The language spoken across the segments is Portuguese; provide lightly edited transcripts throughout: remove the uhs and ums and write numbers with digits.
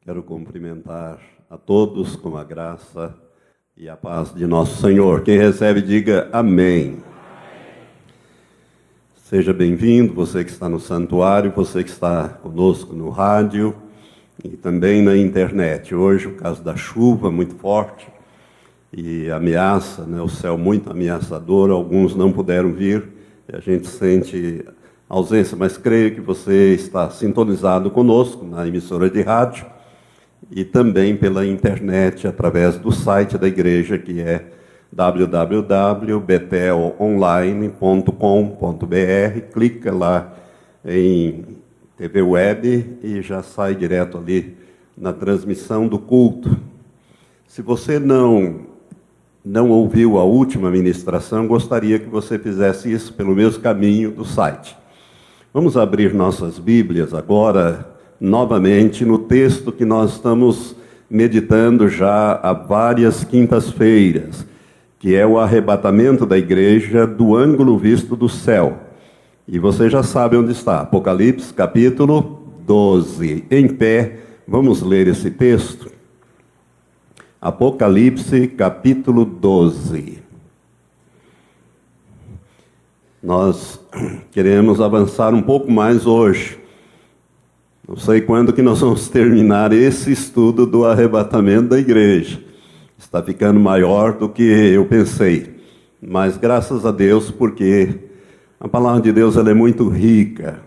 Quero cumprimentar a todos com a graça e a paz de nosso Senhor. Quem recebe, diga amém. Seja bem-vindo, você que está no santuário, você que está conosco no rádio e também na internet. Hoje, por causa da chuva muito forte e ameaça, o céu muito ameaçador, alguns não puderam vir e a gente sente ausência, mas creio que você está sintonizado conosco na emissora de rádio e também pela internet, através do site da igreja, que é www.betelonline.com.br. Clica lá em TV Web e já sai direto ali na transmissão do culto. Se você não ouviu a última ministração, gostaria que você fizesse isso pelo mesmo caminho do site. Vamos abrir nossas Bíblias agora, novamente, no texto que nós estamos meditando já há várias quintas-feiras, que é o arrebatamento da igreja do ângulo visto do céu. E você já sabe onde está, Apocalipse, capítulo 12. Em pé, vamos ler esse texto. Apocalipse, capítulo 12. Nós queremos avançar um pouco mais hoje. Não sei quando que nós vamos terminar esse estudo do arrebatamento da igreja. Está ficando maior do que eu pensei. Mas graças a Deus, porque a palavra de Deus ela é muito rica.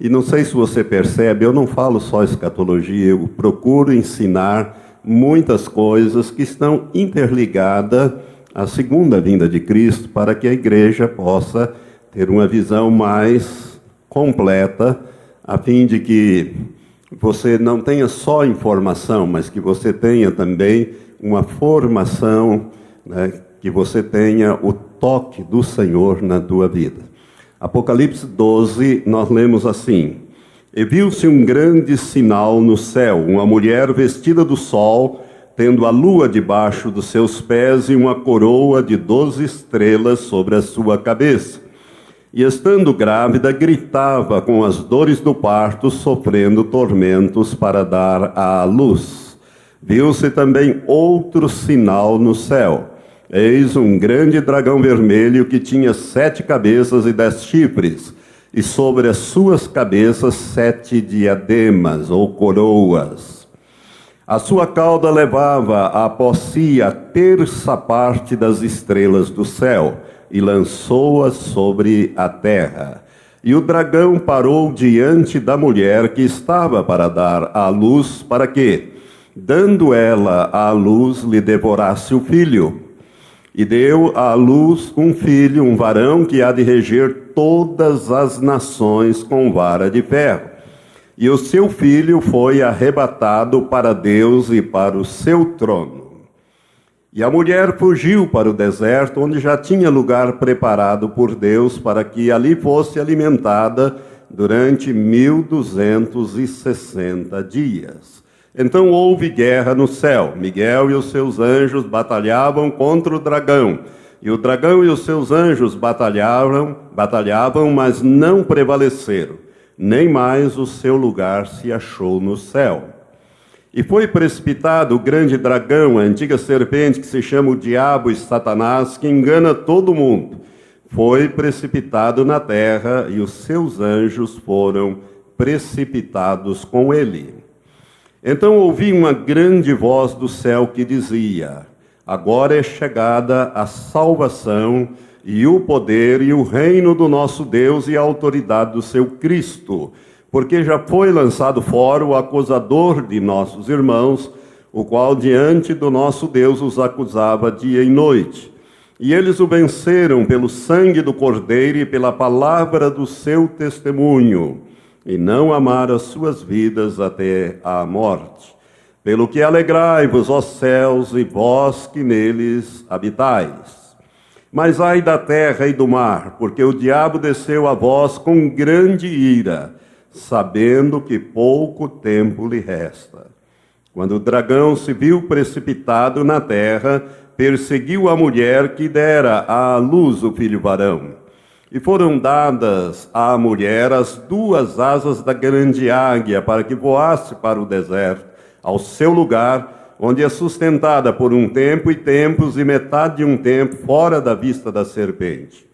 E não sei se você percebe, eu não falo só escatologia, eu procuro ensinar muitas coisas que estão interligadas à segunda vinda de Cristo, para que a igreja possa ter uma visão mais completa, a fim de que você não tenha só informação, mas que você tenha também uma formação, que você tenha o toque do Senhor na tua vida. Apocalipse 12, nós lemos assim: E viu-se um grande sinal no céu, uma mulher vestida do sol, tendo a lua debaixo dos seus pés e uma coroa de 12 estrelas sobre a sua cabeça. E estando grávida, gritava com as dores do parto, sofrendo tormentos para dar à luz. Viu-se também outro sinal no céu. Eis um grande dragão vermelho que tinha 7 cabeças e 10 chifres, e sobre as suas cabeças 7 diademas ou coroas. A sua cauda levava após si a terça parte das estrelas do céu, e lançou-as sobre a terra. E o dragão parou diante da mulher que estava para dar à luz, para que, dando ela à luz, lhe devorasse o filho. E deu à luz um filho, um varão, que há de reger todas as nações com vara de ferro. E o seu filho foi arrebatado para Deus e para o seu trono. E a mulher fugiu para o deserto, onde já tinha lugar preparado por Deus, para que ali fosse alimentada durante 1260 dias. Então houve guerra no céu. Miguel e os seus anjos batalhavam contra o dragão. E o dragão e os seus anjos batalhavam, mas não prevaleceram. Nem mais o seu lugar se achou no céu. E foi precipitado o grande dragão, a antiga serpente que se chama o diabo e Satanás, que engana todo mundo. Foi precipitado na terra e os seus anjos foram precipitados com ele. Então ouvi uma grande voz do céu que dizia: Agora é chegada a salvação e o poder e o reino do nosso Deus e a autoridade do seu Cristo, porque já foi lançado fora o acusador de nossos irmãos, o qual diante do nosso Deus os acusava dia e noite. E eles o venceram pelo sangue do Cordeiro e pela palavra do seu testemunho, e não amaram as suas vidas até a morte. Pelo que alegrai-vos, ó céus, e vós que neles habitais. Mas ai da terra e do mar, porque o diabo desceu a vós com grande ira, sabendo que pouco tempo lhe resta. Quando o dragão se viu precipitado na terra, perseguiu a mulher que dera à luz o filho varão. E foram dadas à mulher as 2 asas da grande águia, para que voasse para o deserto, ao seu lugar, onde é sustentada por um tempo e tempos, e metade de um tempo fora da vista da serpente.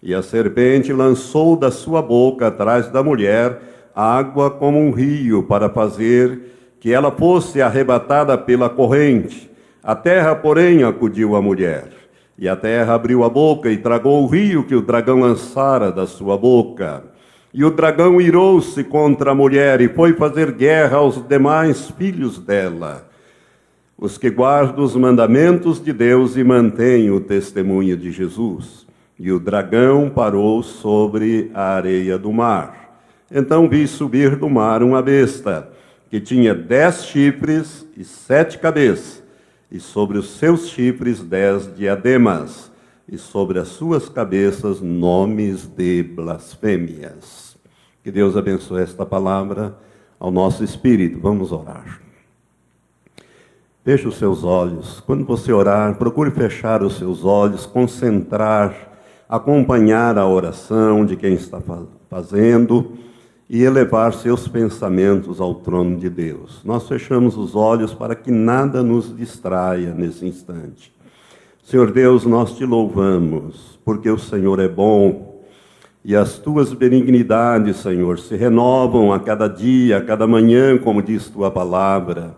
E a serpente lançou da sua boca atrás da mulher água como um rio, para fazer que ela fosse arrebatada pela corrente. A terra, porém, acudiu à mulher. E a terra abriu a boca e tragou o rio que o dragão lançara da sua boca. E o dragão irou-se contra a mulher e foi fazer guerra aos demais filhos dela, os que guardam os mandamentos de Deus e mantêm o testemunho de Jesus. E o dragão parou sobre a areia do mar. Então vi subir do mar uma besta, que tinha 10 chifres e 7 cabeças, e sobre os seus chifres 10 diademas, e sobre as suas cabeças nomes de blasfêmias. Que Deus abençoe esta palavra ao nosso espírito. Vamos orar. Feche os seus olhos. Quando você orar, procure fechar os seus olhos, concentrar, acompanhar a oração de quem está fazendo e elevar seus pensamentos ao trono de Deus. Nós fechamos os olhos para que nada nos distraia nesse instante. Senhor Deus, nós te louvamos, porque o Senhor é bom, e as tuas benignidades, Senhor, se renovam a cada dia, a cada manhã, como diz tua palavra.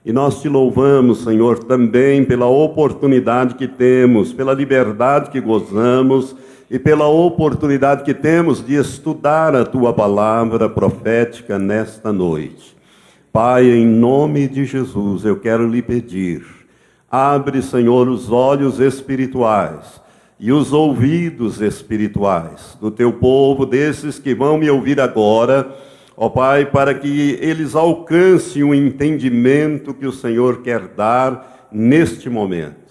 E nós te louvamos, Senhor, também pela oportunidade que temos, pela liberdade que gozamos, e pela oportunidade que temos de estudar a tua palavra profética nesta noite. Pai, em nome de Jesus, eu quero lhe pedir, abre, Senhor, os olhos espirituais e os ouvidos espirituais do teu povo, desses que vão me ouvir agora, ó Pai, para que eles alcancem o entendimento que o Senhor quer dar neste momento.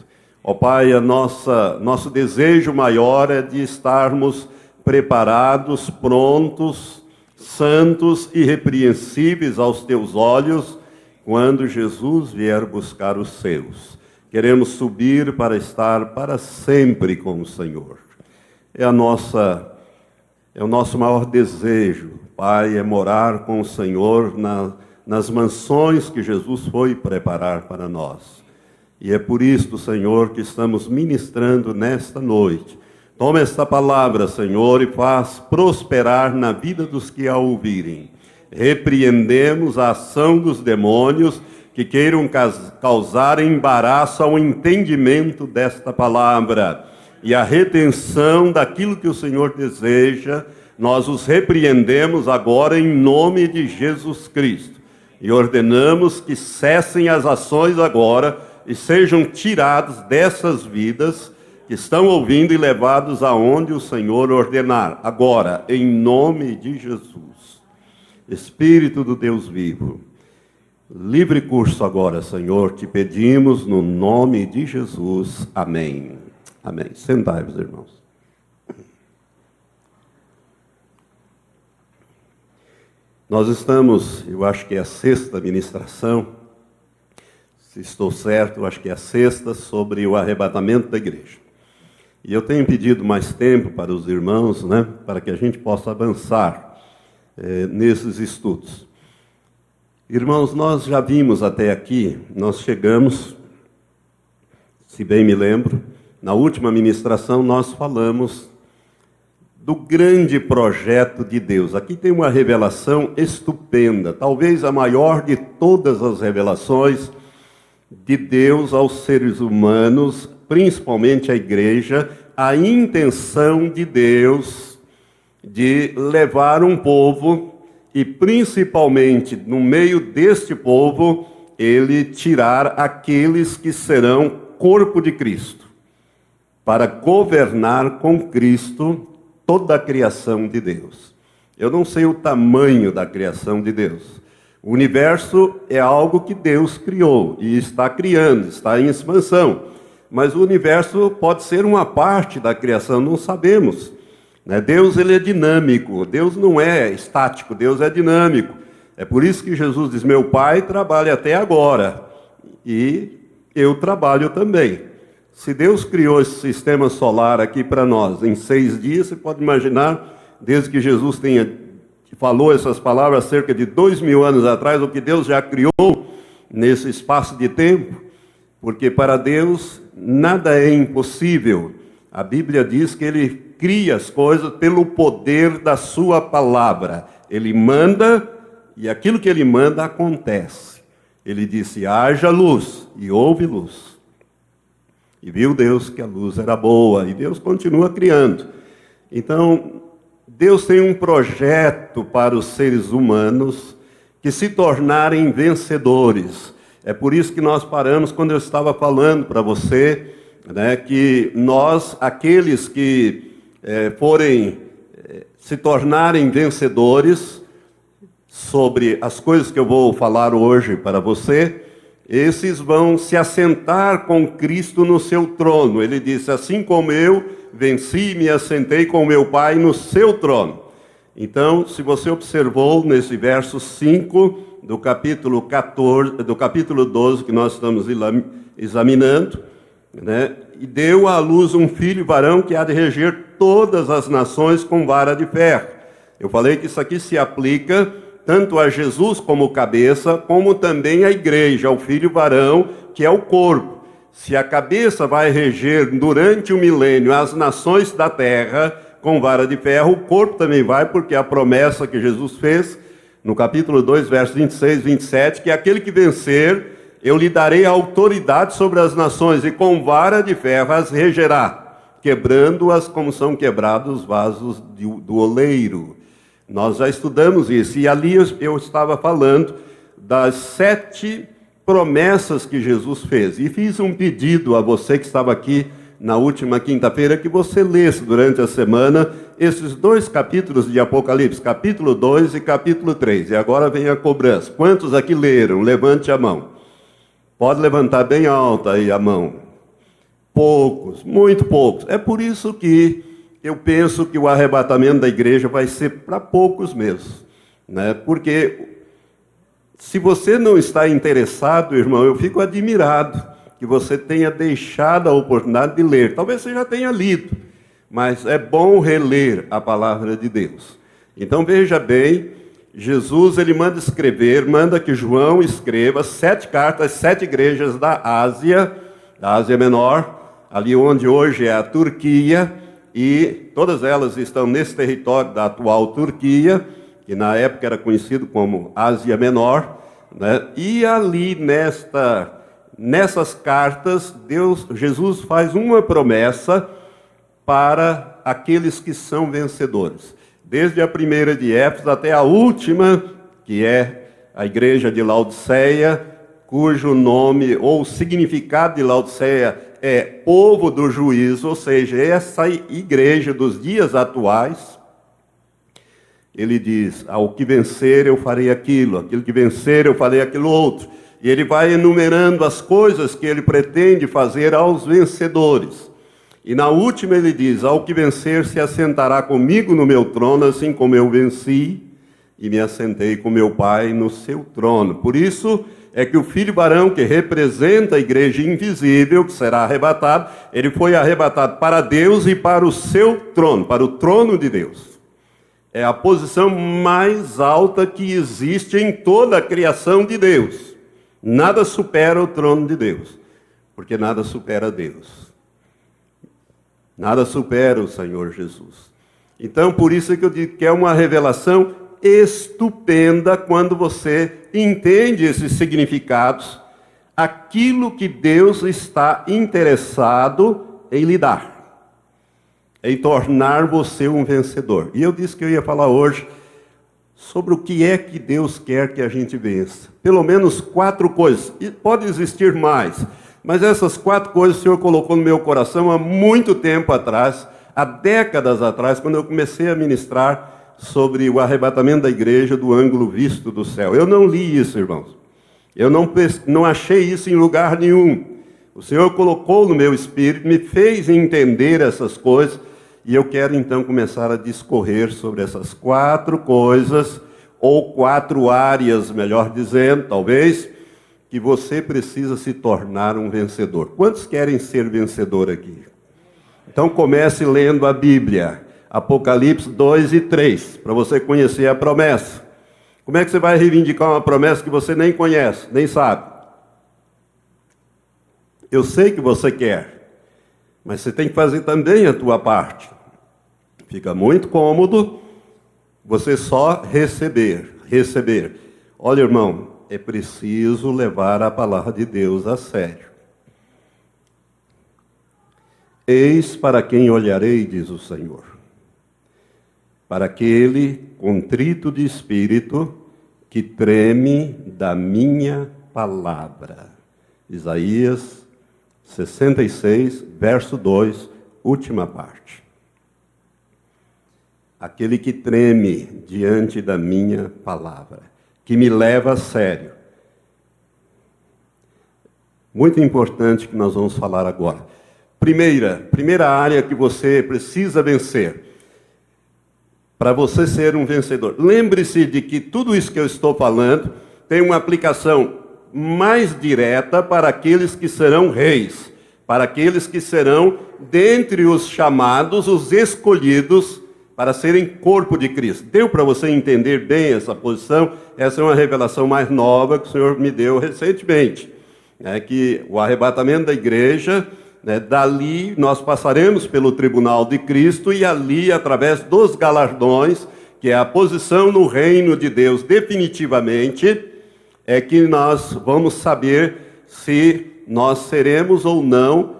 Ó Pai, nosso desejo maior é de estarmos preparados, prontos, santos e irrepreensíveis aos teus olhos, quando Jesus vier buscar os seus. Queremos subir para estar para sempre com o Senhor. É o nosso maior desejo, Pai, é morar com o Senhor nas mansões que Jesus foi preparar para nós. E é por isto, Senhor, que estamos ministrando nesta noite. Toma esta palavra, Senhor, e faz prosperar na vida dos que a ouvirem. Repreendemos a ação dos demônios que queiram causar embaraço ao entendimento desta palavra. E a retenção daquilo que o Senhor deseja, nós os repreendemos agora em nome de Jesus Cristo. E ordenamos que cessem as ações agora, e sejam tirados dessas vidas que estão ouvindo e levados aonde o Senhor ordenar. Agora, em nome de Jesus. Espírito do Deus vivo, livre curso agora, Senhor, te pedimos no nome de Jesus. Amém. Amém. Sentai-vos, irmãos. Nós estamos, eu acho que é a 6ª ministração, se estou certo, acho que é a 6ª, sobre o arrebatamento da igreja. E eu tenho pedido mais tempo para os irmãos, para que a gente possa avançar nesses estudos. Irmãos, nós já vimos até aqui, nós chegamos, se bem me lembro, na última ministração nós falamos do grande projeto de Deus. Aqui tem uma revelação estupenda, talvez a maior de todas as revelações de Deus aos seres humanos, principalmente à igreja, a intenção de Deus de levar um povo, e principalmente no meio deste povo, ele tirar aqueles que serão corpo de Cristo, para governar com Cristo toda a criação de Deus. Eu não sei o tamanho da criação de Deus. O universo é algo que Deus criou e está criando, está em expansão. Mas o universo pode ser uma parte da criação, não sabemos. Deus, ele é dinâmico, Deus não é estático, Deus é dinâmico. É por isso que Jesus diz, meu Pai trabalha até agora e eu trabalho também. Se Deus criou esse sistema solar aqui para nós em 6 dias, você pode imaginar, desde que Jesus falou essas palavras cerca de 2000 anos atrás, o que Deus já criou nesse espaço de tempo, porque para Deus nada é impossível. A Bíblia diz que Ele cria as coisas pelo poder da sua palavra. Ele manda e aquilo que Ele manda acontece. Ele disse: haja luz, e houve luz. E viu Deus que a luz era boa, e Deus continua criando. Então, Deus tem um projeto para os seres humanos que se tornarem vencedores. É por isso que nós paramos quando eu estava falando para você, né, que nós, aqueles que forem se tornarem vencedores sobre as coisas que eu vou falar hoje para você, esses vão se assentar com Cristo no seu trono. Ele disse: assim como eu venci e me assentei com meu Pai no seu trono. Então, se você observou nesse verso 5 do capítulo 14, do capítulo 12 que nós estamos examinando, né? E deu à luz um filho varão que há de reger todas as nações com vara de ferro. Eu falei que isso aqui se aplica tanto a Jesus como cabeça, como também à igreja, ao filho varão, que é o corpo. Se a cabeça vai reger durante o milênio as nações da terra com vara de ferro, o corpo também vai, porque a promessa que Jesus fez no capítulo 2, versos 26 e 27, que aquele que vencer, eu lhe darei autoridade sobre as nações, e com vara de ferro as regerá, quebrando-as como são quebrados os vasos do oleiro. Nós já estudamos isso, e ali eu estava falando das 7 promessas que Jesus fez. E fiz um pedido a você que estava aqui na última quinta-feira, que você lesse durante a semana esses 2 capítulos de Apocalipse, capítulo 2 e capítulo 3. E agora vem a cobrança. Quantos aqui leram? Levante a mão. Pode levantar bem alta aí a mão. Poucos, muito poucos. É por isso que eu penso que o arrebatamento da igreja vai ser para poucos mesmo, né? Porque se você não está interessado, irmão, eu fico admirado que você tenha deixado a oportunidade de ler. Talvez você já tenha lido, mas é bom reler a palavra de Deus. Então veja bem, Jesus ele manda escrever, manda que João escreva 7 cartas, 7 igrejas da Ásia Menor, ali onde hoje é a Turquia, e todas elas estão nesse território da atual Turquia, que na época era conhecido como Ásia Menor, né? E ali nessas cartas, Jesus faz uma promessa para aqueles que são vencedores. Desde a primeira de Éfeso até a última, que é a igreja de Laodiceia, cujo nome ou significado de Laodiceia é povo do juízo, ou seja, essa igreja dos dias atuais. Ele diz: ao que vencer eu farei aquilo, aquilo que vencer eu farei aquilo outro. E ele vai enumerando as coisas que ele pretende fazer aos vencedores. E na última ele diz: ao que vencer se assentará comigo no meu trono, assim como eu venci e me assentei com meu Pai no seu trono. Por isso é que o filho varão, que representa a igreja invisível, que será arrebatado, ele foi arrebatado para Deus e para o seu trono, para o trono de Deus. É a posição mais alta que existe em toda a criação de Deus. Nada supera o trono de Deus, porque nada supera Deus. Nada supera o Senhor Jesus. Então, por isso é que eu digo que é uma revelação estupenda quando você entende esses significados, aquilo que Deus está interessado em lhe dar, em tornar você um vencedor. E eu disse que eu ia falar hoje sobre o que é que Deus quer que a gente vença. Pelo menos 4 coisas, e pode existir mais, mas essas 4 coisas o Senhor colocou no meu coração há muito tempo atrás, há décadas atrás, quando eu comecei a ministrar sobre o arrebatamento da igreja do ângulo visto do céu. Eu não li isso, irmãos. Eu não achei isso em lugar nenhum. O Senhor colocou no meu espírito, me fez entender essas coisas, e eu quero então começar a discorrer sobre essas 4 coisas, ou 4 áreas, melhor dizendo, talvez, que você precisa se tornar um vencedor. Quantos querem ser vencedor aqui? Então comece lendo a Bíblia. Apocalipse 2 e 3, para você conhecer a promessa. Como é que você vai reivindicar uma promessa que você nem conhece, nem sabe? Eu sei que você quer, mas você tem que fazer também a tua parte. Fica muito cômodo você só receber. Olha, irmão, é preciso levar a palavra de Deus a sério. Eis para quem olharei, diz o Senhor. Para aquele contrito de espírito que treme da minha palavra. Isaías 66, verso 2, última parte. Aquele que treme diante da minha palavra, que me leva a sério. Muito importante que nós vamos falar agora. Primeira área que você precisa vencer. Para você ser um vencedor. Lembre-se de que tudo isso que eu estou falando tem uma aplicação mais direta para aqueles que serão reis, para aqueles que serão dentre os chamados, os escolhidos, para serem corpo de Cristo. Deu para você entender bem essa posição? Essa é uma revelação mais nova que o Senhor me deu recentemente. É que o arrebatamento da igreja, dali nós passaremos pelo tribunal de Cristo e ali, através dos galardões, que é a posição no reino de Deus definitivamente, é que nós vamos saber se nós seremos ou não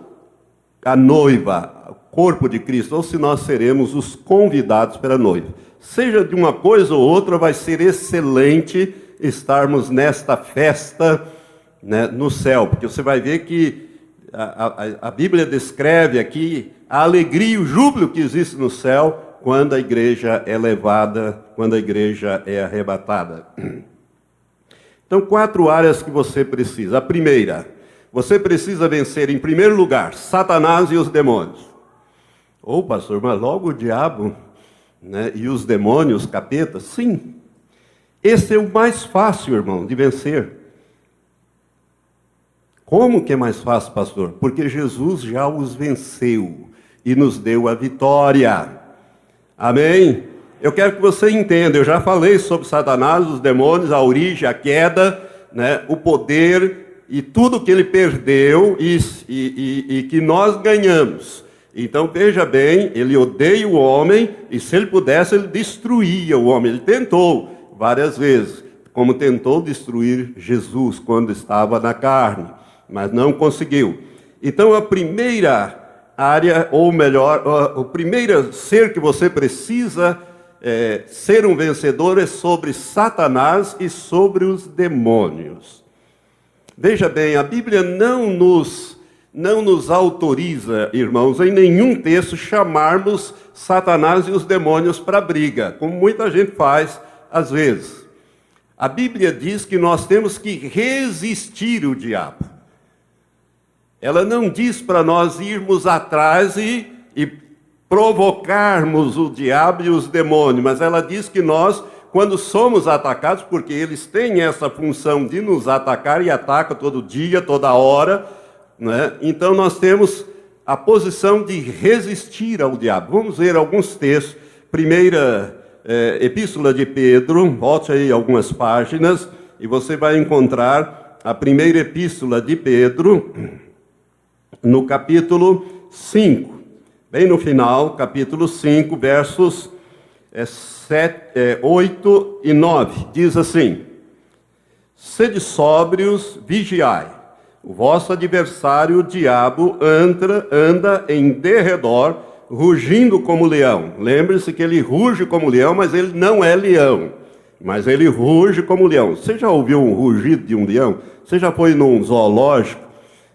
a noiva, corpo de Cristo, ou se nós seremos os convidados para a noiva. Seja de uma coisa ou outra, vai ser excelente estarmos nesta festa, no céu, porque você vai ver que a Bíblia descreve aqui a alegria e o júbilo que existe no céu quando a igreja é levada, quando a igreja é arrebatada. Então, 4 áreas que você precisa. A primeira, você precisa vencer, em primeiro lugar, Satanás e os demônios. Ô, pastor, mas logo o diabo, e os demônios, capeta? Sim. Esse é o mais fácil, irmão, de vencer. Como que é mais fácil, pastor? Porque Jesus já os venceu e nos deu a vitória. Amém? Eu quero que você entenda, eu já falei sobre Satanás, os demônios, a origem, a queda, o poder e tudo que ele perdeu e que nós ganhamos. Então, veja bem, ele odeia o homem, e se ele pudesse, ele destruía o homem. Ele tentou várias vezes, como tentou destruir Jesus quando estava na carne, mas não conseguiu. Então, a primeira área, ou melhor, o primeiro ser que você precisa ser um vencedor é sobre Satanás e sobre os demônios. Veja bem, a Bíblia não nos autoriza, irmãos, em nenhum texto chamarmos Satanás e os demônios para briga, como muita gente faz às vezes. A Bíblia diz que nós temos que resistir o diabo. Ela não diz para nós irmos atrás e provocarmos o diabo e os demônios, mas ela diz que nós, quando somos atacados, porque eles têm essa função de nos atacar e atacam todo dia, toda hora, então nós temos a posição de resistir ao diabo. Vamos ver alguns textos. Primeira epístola de Pedro, volte aí algumas páginas, e você vai encontrar a primeira epístola de Pedro, no capítulo 5, bem no final, capítulo 5, versos 8 e 9, diz assim: sede sóbrios, vigiai. O vosso adversário, o diabo, anda em derredor, rugindo como leão. Lembre-se que ele ruge como leão, mas ele não é leão. Mas ele ruge como leão. Você já ouviu um rugido de um leão? Você já foi num zoológico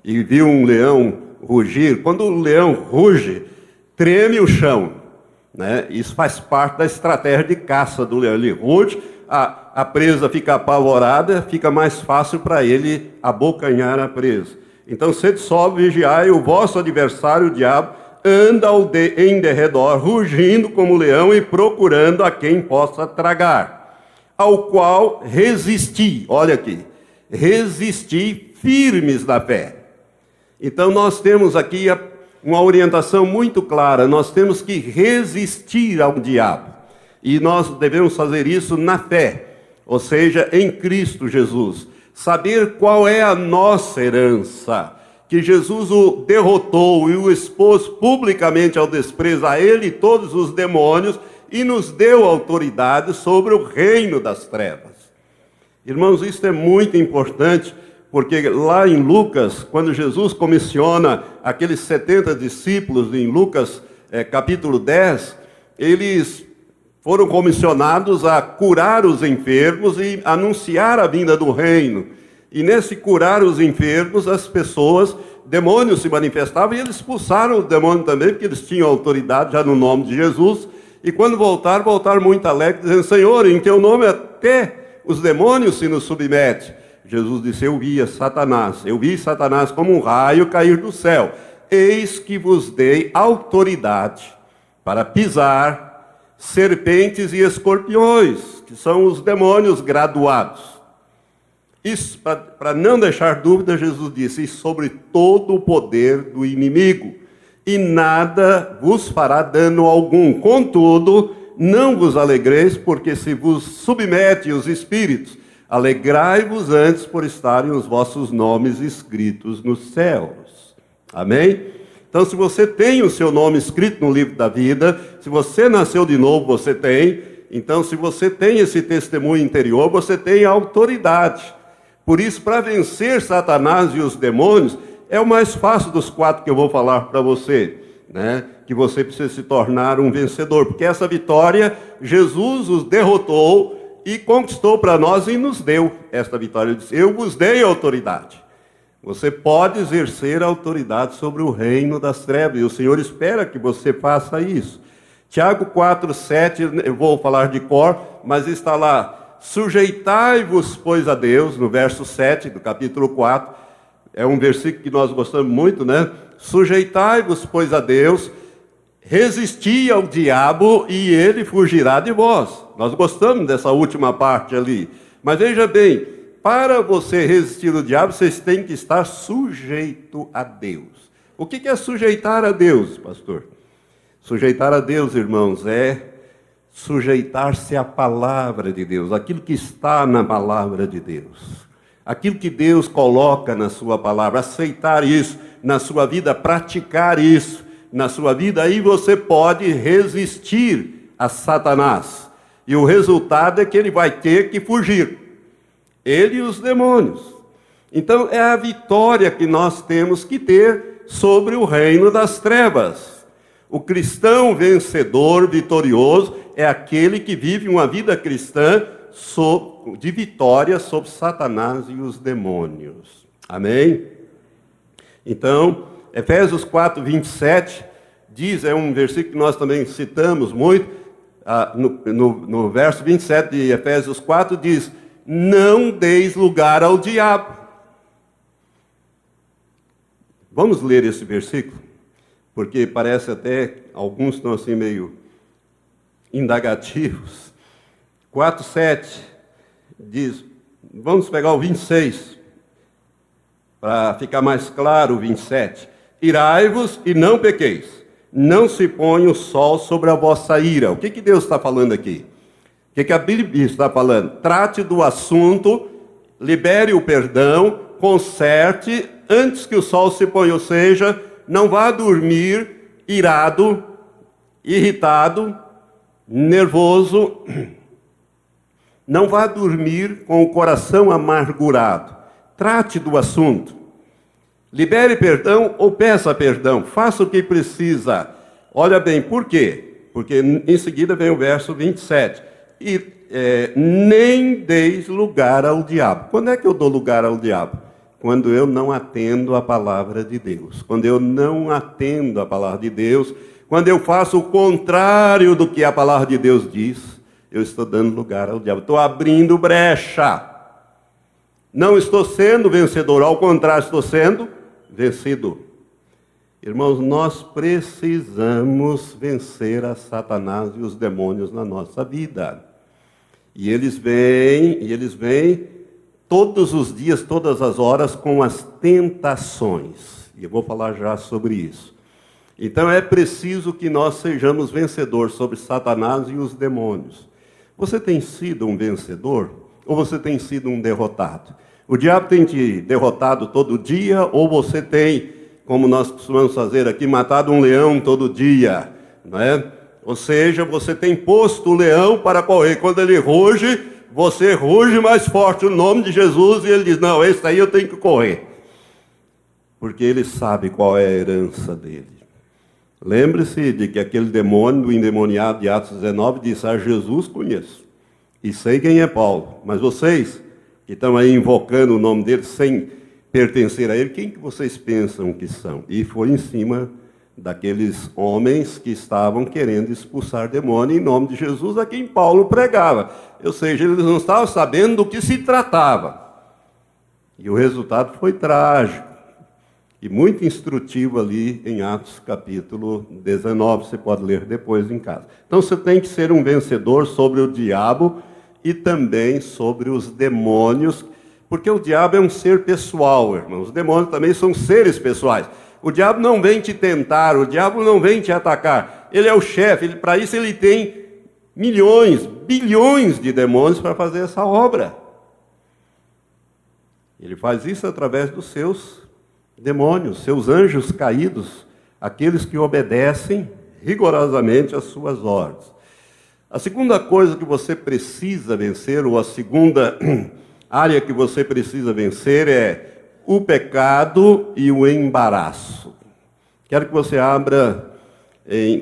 e viu um leão rugir? Quando o leão ruge, treme o chão. Isso faz parte da estratégia de caça do leão. Ele ruge, a presa fica apavorada, fica mais fácil para ele abocanhar a presa. Então, sede sóbrios, vigiai, o vosso adversário, o diabo, anda em derredor, rugindo como leão e procurando a quem possa tragar, ao qual resisti, olha aqui, resisti firmes na fé. Então, nós temos aqui uma orientação muito clara, nós temos que resistir ao diabo. E nós devemos fazer isso na fé, ou seja, em Cristo Jesus. Saber qual é a nossa herança, que Jesus o derrotou e o expôs publicamente ao desprezo, a ele e todos os demônios, e nos deu autoridade sobre o reino das trevas. Irmãos, isso é muito importante, porque lá em Lucas, quando Jesus comissiona aqueles 70 discípulos, em Lucas capítulo 10, eles foram comissionados a curar os enfermos e anunciar a vinda do reino. E nesse curar os enfermos, as pessoas, demônios se manifestavam, e eles expulsaram o demônio também, porque eles tinham autoridade já no nome de Jesus. E quando voltaram muito alegres, dizendo: Senhor, em teu nome até os demônios se nos submetem. Jesus disse: eu vi Satanás como um raio cair do céu. Eis que vos dei autoridade para pisar serpentes e escorpiões, que são os demônios graduados. Isso, para não deixar dúvida, Jesus disse: e sobre todo o poder do inimigo, e nada vos fará dano algum. Contudo, não vos alegreis, porque se vos submete os espíritos, alegrai-vos antes por estarem os vossos nomes escritos nos céus. Amém? Então, se você tem o seu nome escrito no livro da vida, se você nasceu de novo, você tem. Então, se você tem esse testemunho interior, você tem autoridade. Por isso, para vencer Satanás e os demônios, é o mais fácil dos 4 que eu vou falar para você, né? Que você precisa se tornar um vencedor, porque essa vitória, Jesus os derrotou e conquistou para nós e nos deu esta vitória. Ele disse: eu vos dei autoridade. Você pode exercer a autoridade sobre o reino das trevas, e o Senhor espera que você faça isso. Tiago 4:7, eu vou falar de cor, mas está lá: sujeitai-vos, pois, a Deus, no verso 7 do capítulo 4, é um versículo que nós gostamos muito, né? Sujeitai-vos, pois, a Deus, resisti ao diabo e ele fugirá de vós. Nós gostamos dessa última parte ali. Mas veja bem, para você resistir ao diabo, vocês têm que estar sujeito a Deus. O que é sujeitar a Deus, pastor? Sujeitar a Deus, irmãos, é sujeitar-se à palavra de Deus, aquilo que está na palavra de Deus, aquilo que Deus coloca na sua palavra, aceitar isso na sua vida, praticar isso na sua vida, aí você pode resistir a Satanás, e o resultado é que ele vai ter que fugir, ele e os demônios. Então é a vitória que nós temos que ter sobre o reino das trevas. O cristão vencedor, vitorioso, é aquele que vive uma vida cristã de vitória sobre Satanás e os demônios. Amém? Então, Efésios 4:27 diz, é um versículo que nós também citamos muito, no verso 27 de Efésios 4 diz: não deis lugar ao diabo. Vamos ler esse versículo? Porque parece até, alguns estão assim meio indagativos. 4:7 diz, vamos pegar o 26, para ficar mais claro o 27. Irai-vos e não pequeis, não se põe o sol sobre a vossa ira. O que Deus está falando aqui? O que a Bíblia está falando? Trate do assunto, libere o perdão, conserte antes que o sol se ponha, ou seja, não vá dormir irado, irritado, nervoso. Não vá dormir com o coração amargurado. Trate do assunto. Libere perdão ou peça perdão. Faça o que precisa. Olha bem, por quê? Porque em seguida vem o verso 27. Nem deis lugar ao diabo. Quando é que eu dou lugar ao diabo? Quando eu não atendo a palavra de Deus. Quando eu não atendo a palavra de Deus, quando eu faço o contrário do que a palavra de Deus diz, eu estou dando lugar ao diabo. Estou abrindo brecha. Não estou sendo vencedor, ao contrário, estou sendo vencido. Irmãos, nós precisamos vencer a Satanás e os demônios na nossa vida. E eles vêm todos os dias, todas as horas, com as tentações. E eu vou falar já sobre isso. Então é preciso que nós sejamos vencedores sobre Satanás e os demônios. Você tem sido um vencedor ou você tem sido um derrotado? O diabo tem te derrotado todo dia, ou você tem, como nós costumamos fazer aqui, matado um leão todo dia, não é? Ou seja, você tem posto o leão para correr. Quando ele ruge, você ruge mais forte o nome de Jesus, e ele diz, não, esse aí eu tenho que correr. Porque ele sabe qual é a herança dele. Lembre-se de que aquele demônio do endemoniado de Atos 19 disse, a Jesus conheço, e sei quem é Paulo, mas vocês que estão aí invocando o nome dele sem pertencer a ele, quem que vocês pensam que são? E foi em cima daqueles homens que estavam querendo expulsar demônio em nome de Jesus, a quem Paulo pregava. Ou seja, eles não estavam sabendo do que se tratava. E o resultado foi trágico. E muito instrutivo ali em Atos capítulo 19, você pode ler depois em casa. Então você tem que ser um vencedor sobre o diabo e também sobre os demônios, porque o diabo é um ser pessoal, irmãos. Os demônios também são seres pessoais. O diabo não vem te tentar, o diabo não vem te atacar. Ele é o chefe, para isso ele tem milhões, bilhões de demônios para fazer essa obra. Ele faz isso através dos seus demônios, seus anjos caídos, aqueles que obedecem rigorosamente às suas ordens. A segunda coisa que você precisa vencer, ou a segunda área que você precisa vencer é o pecado e o embaraço. Quero que você abra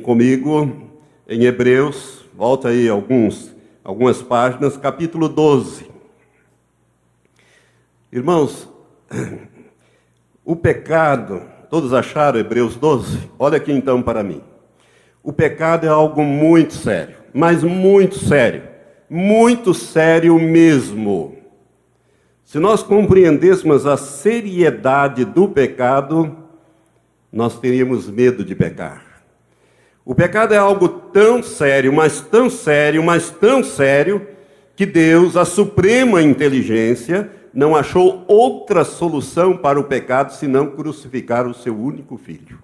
comigo em Hebreus, volta aí algumas páginas, capítulo 12. Irmãos, o pecado, todos acharam Hebreus 12? Olha aqui então para mim. O pecado é algo muito sério, mas muito sério mesmo. Se nós compreendêssemos a seriedade do pecado, nós teríamos medo de pecar. O pecado é algo tão sério, mas tão sério, mas tão sério, que Deus, a suprema inteligência, não achou outra solução para o pecado senão crucificar o seu único filho.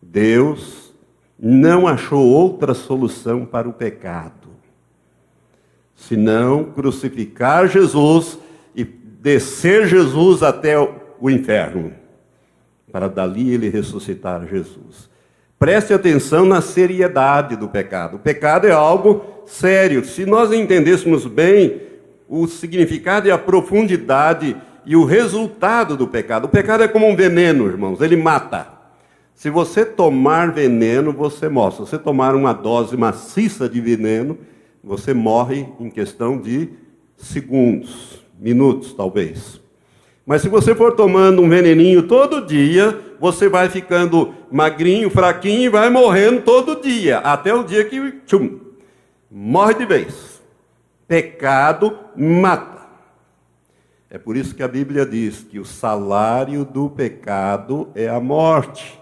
Deus não achou outra solução para o pecado senão crucificar Jesus e descer Jesus até o inferno, para dali ele ressuscitar Jesus. Preste atenção na seriedade do pecado. O pecado é algo sério. Se nós entendêssemos bem o significado e a profundidade e o resultado do pecado. O pecado é como um veneno, irmãos, ele mata. Se você tomar veneno, você morre. Se você tomar uma dose maciça de veneno, você morre em questão de segundos, minutos talvez. Mas se você for tomando um veneninho todo dia, você vai ficando magrinho, fraquinho e vai morrendo todo dia, até o dia que morre de vez. Pecado mata. É por isso que a Bíblia diz que o salário do pecado é a morte.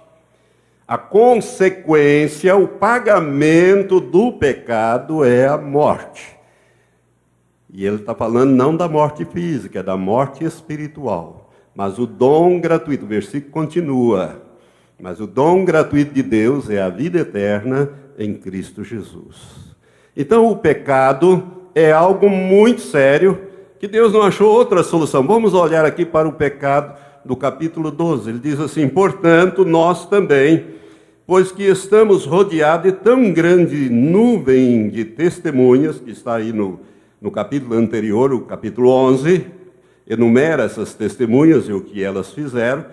A consequência, o pagamento do pecado é a morte. E ele está falando não da morte física, é da morte espiritual. Mas o dom gratuito, o versículo continua. Mas o dom gratuito de Deus é a vida eterna em Cristo Jesus. Então o pecado é algo muito sério, que Deus não achou outra solução. Vamos olhar aqui para o pecado do capítulo 12. Ele diz assim, portanto, nós também, pois que estamos rodeados de tão grande nuvem de testemunhas, que está aí no capítulo anterior, o capítulo 11, enumera essas testemunhas e o que elas fizeram.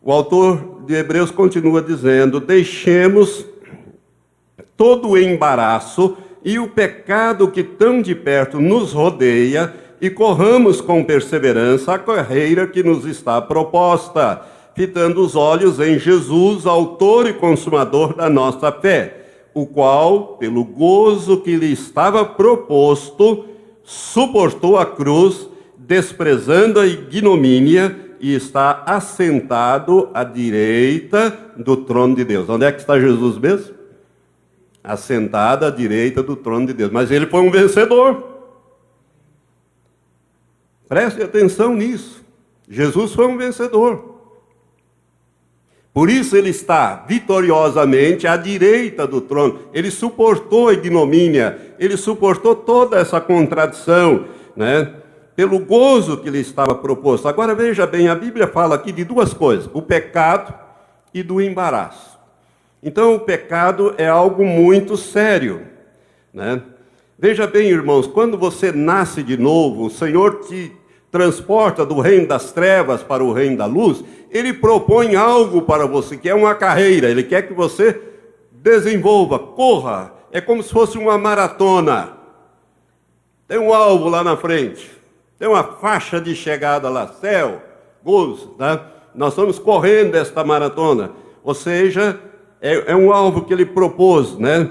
O autor de Hebreus continua dizendo, deixemos todo o embaraço e o pecado que tão de perto nos rodeia, e corramos com perseverança a carreira que nos está proposta, fitando os olhos em Jesus, autor e consumador da nossa fé, o qual, pelo gozo que lhe estava proposto, suportou a cruz, desprezando a ignomínia, e está assentado à direita do trono de Deus. Onde é que está Jesus mesmo? Assentado à direita do trono de Deus. Mas ele foi um vencedor. Preste atenção nisso. Jesus foi um vencedor. Por isso ele está vitoriosamente à direita do trono. Ele suportou a ignomínia. Ele suportou toda essa contradição, né? pelo gozo que lhe estava proposto. Agora veja bem, a Bíblia fala aqui de duas coisas, o pecado e do embaraço. Então o pecado é algo muito sério, né? Veja bem, irmãos, quando você nasce de novo, o Senhor te transporta do reino das trevas para o reino da luz, Ele propõe algo para você, que é uma carreira. Ele quer que você desenvolva, corra. É como se fosse uma maratona. Tem um alvo lá na frente, tem uma faixa de chegada lá, céu, gozo, tá? Nós estamos correndo esta maratona, ou seja, é um alvo que Ele propôs, né?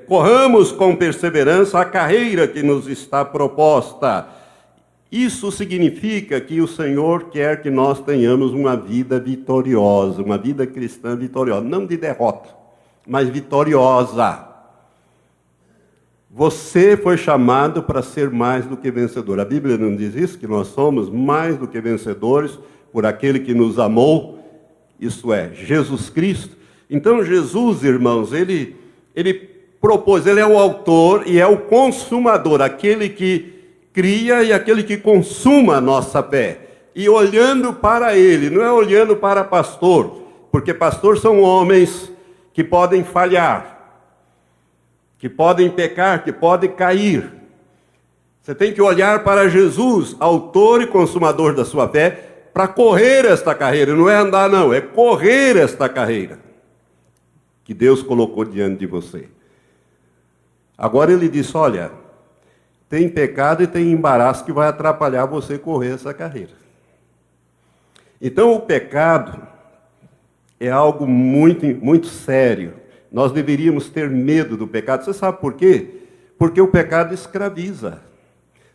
Corramos com perseverança a carreira que nos está proposta. Isso significa que o Senhor quer que nós tenhamos uma vida vitoriosa, uma vida cristã vitoriosa, não de derrota, mas vitoriosa. Você foi chamado para ser mais do que vencedor. A Bíblia não diz isso, que nós somos mais do que vencedores por aquele que nos amou, isso é, Jesus Cristo. Então Jesus, irmãos, ele propôs, ele é o autor e é o consumador, aquele que cria e aquele que consuma a nossa fé. E olhando para ele, não é olhando para pastor, porque pastor são homens que podem falhar, que podem pecar, que podem cair. Você tem que olhar para Jesus, autor e consumador da sua fé, para correr esta carreira. Não é andar não, é correr esta carreira que Deus colocou diante de você. Agora ele disse, olha, tem pecado e tem embaraço que vai atrapalhar você correr essa carreira. Então o pecado é algo muito, muito sério. Nós deveríamos ter medo do pecado. Você sabe por quê? Porque o pecado escraviza.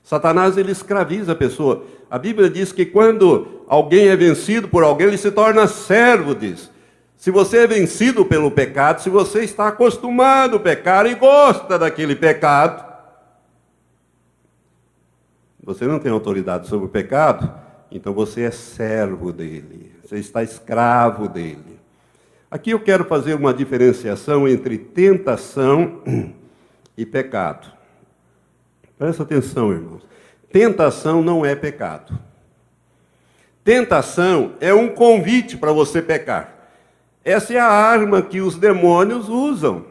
Satanás, ele escraviza a pessoa. A Bíblia diz que quando alguém é vencido por alguém, ele se torna servo disso. Se você é vencido pelo pecado, se você está acostumado a pecar e gosta daquele pecado, você não tem autoridade sobre o pecado, então você é servo dele, você está escravo dele. Aqui eu quero fazer uma diferenciação entre tentação e pecado. Presta atenção, irmãos. Tentação não é pecado. Tentação é um convite para você pecar. Essa é a arma que os demônios usam.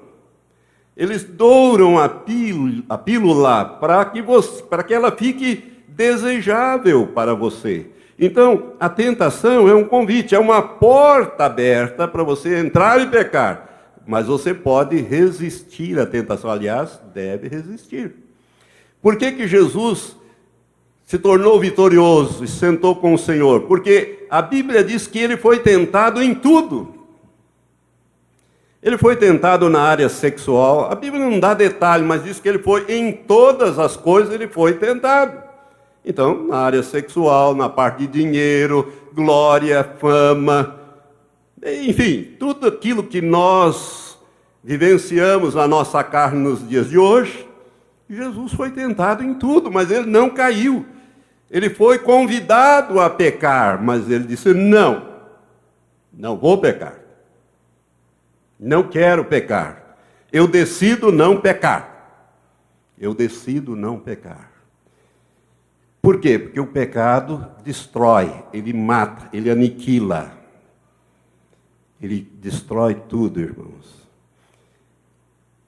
Eles douram a pílula para que ela fique desejável para você. Então, a tentação é um convite, é uma porta aberta para você entrar e pecar. Mas você pode resistir à tentação. Aliás, deve resistir. Por que Jesus se tornou vitorioso e sentou com o Senhor? Porque a Bíblia diz que ele foi tentado em tudo. Ele foi tentado na área sexual. A Bíblia não dá detalhe, mas diz que ele foi em todas as coisas, ele foi tentado. Então, na área sexual, na parte de dinheiro, glória, fama, enfim, tudo aquilo que nós vivenciamos na nossa carne nos dias de hoje, Jesus foi tentado em tudo, mas ele não caiu. Ele foi convidado a pecar, mas ele disse, não vou pecar. Não quero pecar. Eu decido não pecar. Eu decido não pecar. Por quê? Porque o pecado destrói, ele mata, ele aniquila. Ele destrói tudo, irmãos.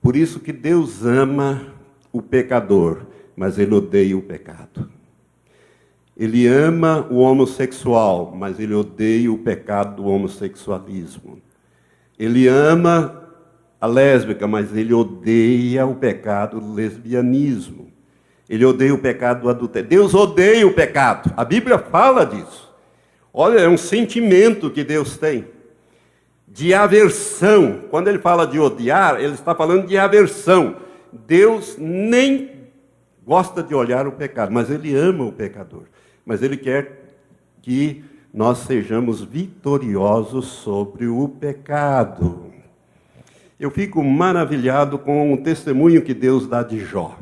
Por isso que Deus ama o pecador, mas ele odeia o pecado. Ele ama o homossexual, mas ele odeia o pecado do homossexualismo. Ele ama a lésbica, mas ele odeia o pecado do lesbianismo. Ele odeia o pecado do adultério. Deus odeia o pecado. A Bíblia fala disso. Olha, é um sentimento que Deus tem. De aversão. Quando ele fala de odiar, ele está falando de aversão. Deus nem gosta de olhar o pecado, mas ele ama o pecador. Mas ele quer que nós sejamos vitoriosos sobre o pecado. Eu fico maravilhado com o testemunho que Deus dá de Jó.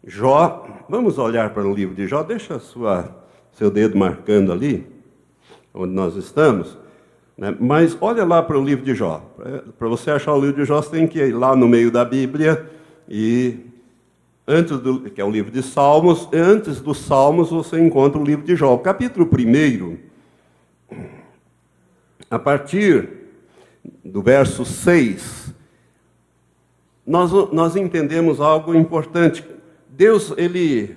Jó, vamos olhar para o livro de Jó, deixa seu dedo marcando ali, onde nós estamos, né? Mas olha lá para o livro de Jó. Para você achar o livro de Jó, você tem que ir lá no meio da Bíblia e que é o livro de Salmos, antes dos Salmos você encontra o livro de Jó. O capítulo 1, a partir do verso 6, nós entendemos algo importante. Deus, ele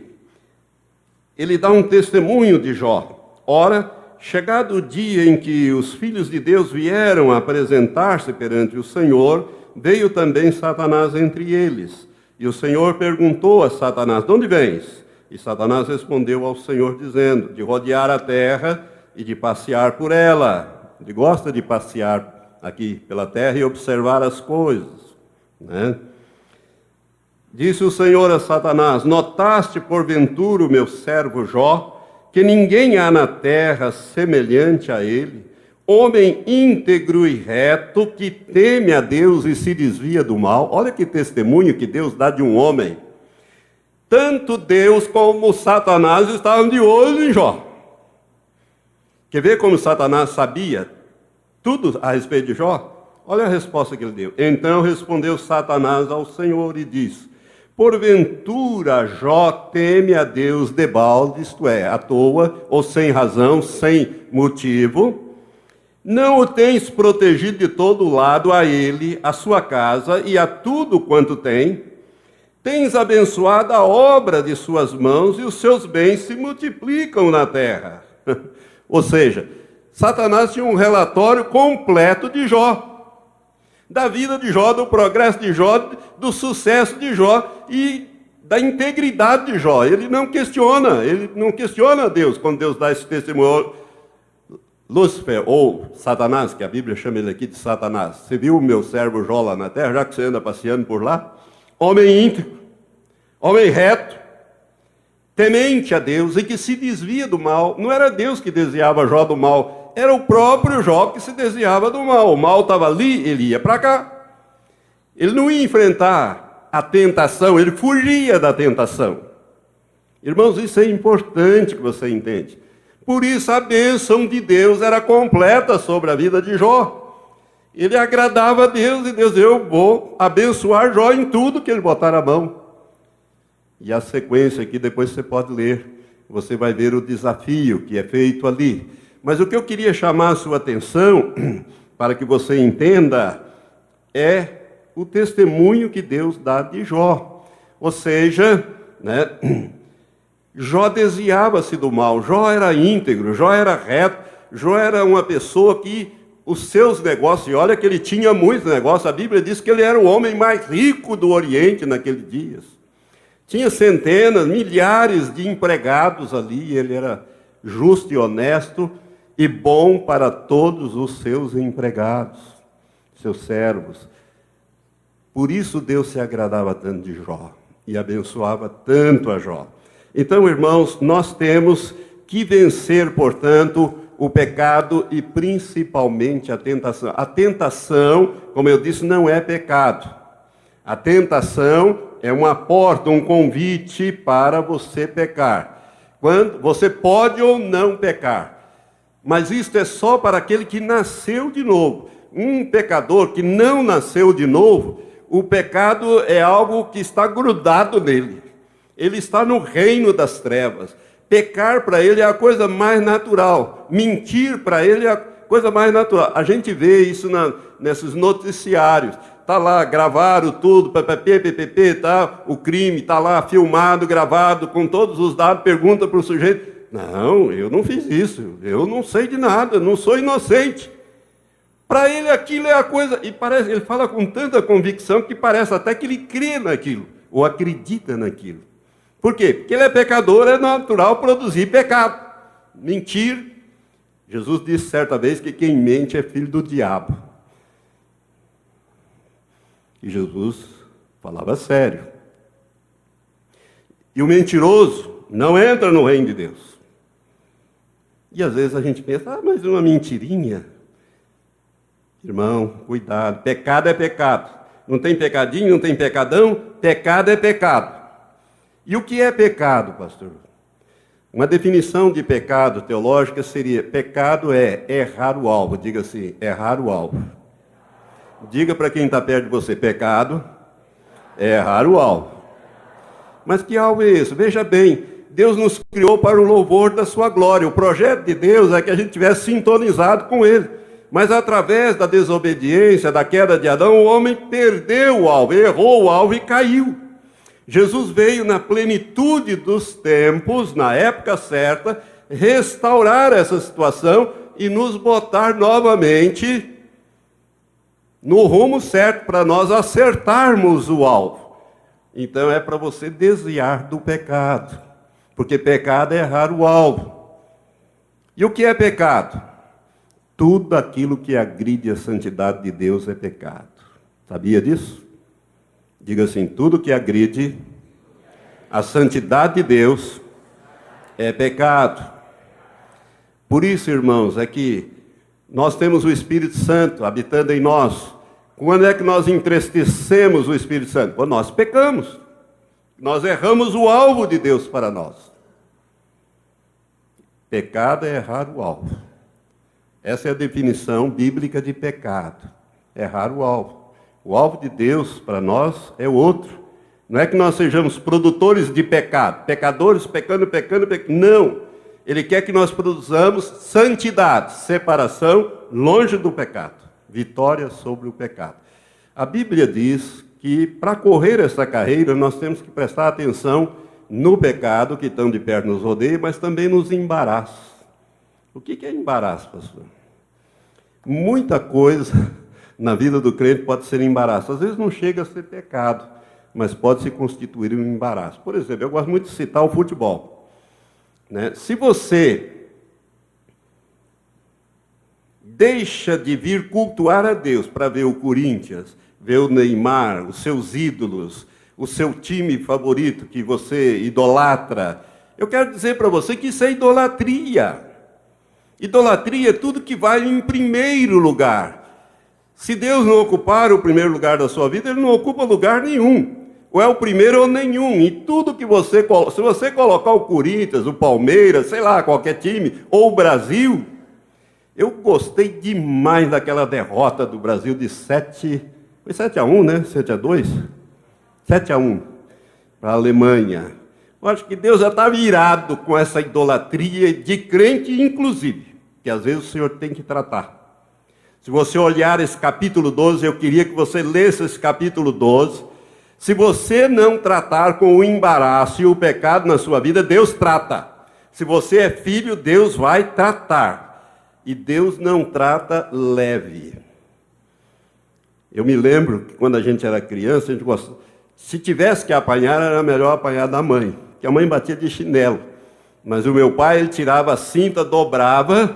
dá um testemunho de Jó. Ora, chegado o dia em que os filhos de Deus vieram apresentar-se perante o Senhor, veio também Satanás entre eles. E o Senhor perguntou a Satanás: de onde vens? E Satanás respondeu ao Senhor, dizendo: de rodear a terra e de passear por ela. Ele gosta de passear aqui pela terra e observar as coisas, né? Disse o Senhor a Satanás: notaste porventura o meu servo Jó, que ninguém há na terra semelhante a ele, homem íntegro e reto, que teme a Deus e se desvia do mal. Olha que testemunho que Deus dá de um homem. Tanto Deus como Satanás estavam de olho em Jó. Quer ver como Satanás sabia tudo a respeito de Jó? Olha a resposta que ele deu. Então respondeu Satanás ao Senhor e disse: porventura Jó teme a Deus debalde, isto é, à toa, ou sem razão, sem motivo? Não o tens protegido de todo lado a ele, a sua casa e a tudo quanto tem? Tens abençoado a obra de suas mãos e os seus bens se multiplicam na terra. Ou seja, Satanás tinha um relatório completo de Jó, da vida de Jó, do progresso de Jó, do sucesso de Jó e da integridade de Jó. Ele não questiona Deus quando Deus dá esse testemunho. Lúcifer, ou Satanás, que a Bíblia chama ele aqui de Satanás: você viu o meu servo Jó lá na terra, já que você anda passeando por lá? Homem íntegro, homem reto, temente a Deus e que se desvia do mal. Não era Deus que desviava Jó do mal, era o próprio Jó que se desviava do mal. O mal estava ali, ele ia para cá. Ele não ia enfrentar a tentação, ele fugia da tentação. Irmãos, isso é importante que você entenda. Por isso a bênção de Deus era completa sobre a vida de Jó. Ele agradava a Deus e Deus disse: eu vou abençoar Jó em tudo que ele botar a mão. E a sequência aqui depois você pode ler. Você vai ver o desafio que é feito ali. Mas o que eu queria chamar a sua atenção, para que você entenda, é o testemunho que Deus dá de Jó. Ou seja, né, Jó desviava-se do mal, Jó era íntegro, Jó era reto, Jó era uma pessoa que os seus negócios, e olha que ele tinha muitos negócios, a Bíblia diz que ele era o homem mais rico do Oriente naqueles dias. Tinha centenas, milhares de empregados ali, ele era justo e honesto e bom para todos os seus empregados, seus servos. Por isso Deus se agradava tanto de Jó e abençoava tanto a Jó. Então, irmãos, nós temos que vencer, portanto, o pecado e principalmente a tentação. A tentação, como eu disse, não é pecado. A tentação é uma porta, um convite para você pecar. Quando você pode ou não pecar. Mas isto é só para aquele que nasceu de novo. Um pecador que não nasceu de novo, o pecado é algo que está grudado nele. Ele está no reino das trevas. Pecar para ele é a coisa mais natural. Mentir para ele é a coisa mais natural. A gente vê isso nesses noticiários. Está lá, gravaram tudo, ppp, tá, o crime está lá filmado, gravado, com todos os dados. Pergunta para o sujeito: não, eu não fiz isso, eu não sei de nada, não sou inocente. Para ele aquilo é a coisa, e parece, ele fala com tanta convicção que parece até que ele crê naquilo, ou acredita naquilo. Por quê? Porque ele é pecador, é natural produzir pecado, mentir. Jesus disse certa vez que quem mente é filho do diabo. E Jesus falava sério. E o mentiroso não entra no reino de Deus. E às vezes a gente pensa: mas uma mentirinha. Irmão, cuidado, pecado é pecado. Não tem pecadinho, não tem pecadão, pecado é pecado. E o que é pecado, pastor? Uma definição de pecado teológica seria: pecado é errar o alvo. Diga assim: errar o alvo. Diga para quem está perto de você: pecado é errar o alvo. Mas que alvo é esse? Veja bem, Deus nos criou para o louvor da sua glória. O projeto de Deus é que a gente tivesse sintonizado com Ele. Mas através da desobediência, da queda de Adão, o homem perdeu o alvo, errou o alvo e caiu. Jesus veio na plenitude dos tempos, na época certa, restaurar essa situação e nos botar novamente no rumo certo, para nós acertarmos o alvo. Então é para você desviar do pecado, porque pecado é errar o alvo. E o que é pecado? Tudo aquilo que agride a santidade de Deus é pecado. Sabia disso? Diga assim, tudo que agride a santidade de Deus é pecado. Por isso, irmãos, é que nós temos o Espírito Santo habitando em nós. Quando é que nós entristecemos o Espírito Santo? Quando nós pecamos. Nós erramos o alvo de Deus para nós. Pecado é errar o alvo. Essa é a definição bíblica de pecado. Errar o alvo. O alvo de Deus para nós é outro. Não é que nós sejamos produtores de pecado. Pecadores pecando. Não. Ele quer que nós produzamos santidade, separação, longe do pecado, vitória sobre o pecado. A Bíblia diz que para correr essa carreira nós temos que prestar atenção no pecado que tão de perto nos rodeia, mas também nos embaraços. O que é embaraço, pastor? Muita coisa na vida do crente pode ser embaraço. Às vezes não chega a ser pecado, mas pode se constituir um embaraço. Por exemplo, eu gosto muito de citar o futebol. Se você deixa de vir cultuar a Deus para ver o Corinthians, ver o Neymar, os seus ídolos, o seu time favorito que você idolatra, eu quero dizer para você que isso é idolatria. Idolatria é tudo que vai em primeiro lugar. Se Deus não ocupar o primeiro lugar da sua vida, Ele não ocupa lugar nenhum. Ou é o primeiro ou nenhum. E tudo que você... Se você colocar o Corinthians, o Palmeiras, sei lá, qualquer time, ou o Brasil... Eu gostei demais daquela derrota do Brasil de 7... Foi 7-1, né? 7-2? 7-1 para a Alemanha. Eu acho que Deus já está virado com essa idolatria de crente, inclusive, que às vezes o Senhor tem que tratar. Se você olhar esse capítulo 12, eu queria que você lesse esse capítulo 12... Se você não tratar com o embaraço e o pecado na sua vida, Deus trata. Se você é filho, Deus vai tratar. E Deus não trata leve. Eu me lembro que quando a gente era criança, a gente gostava, se tivesse que apanhar, era melhor apanhar da mãe, que a mãe batia de chinelo. Mas o meu pai, ele tirava a cinta, dobrava,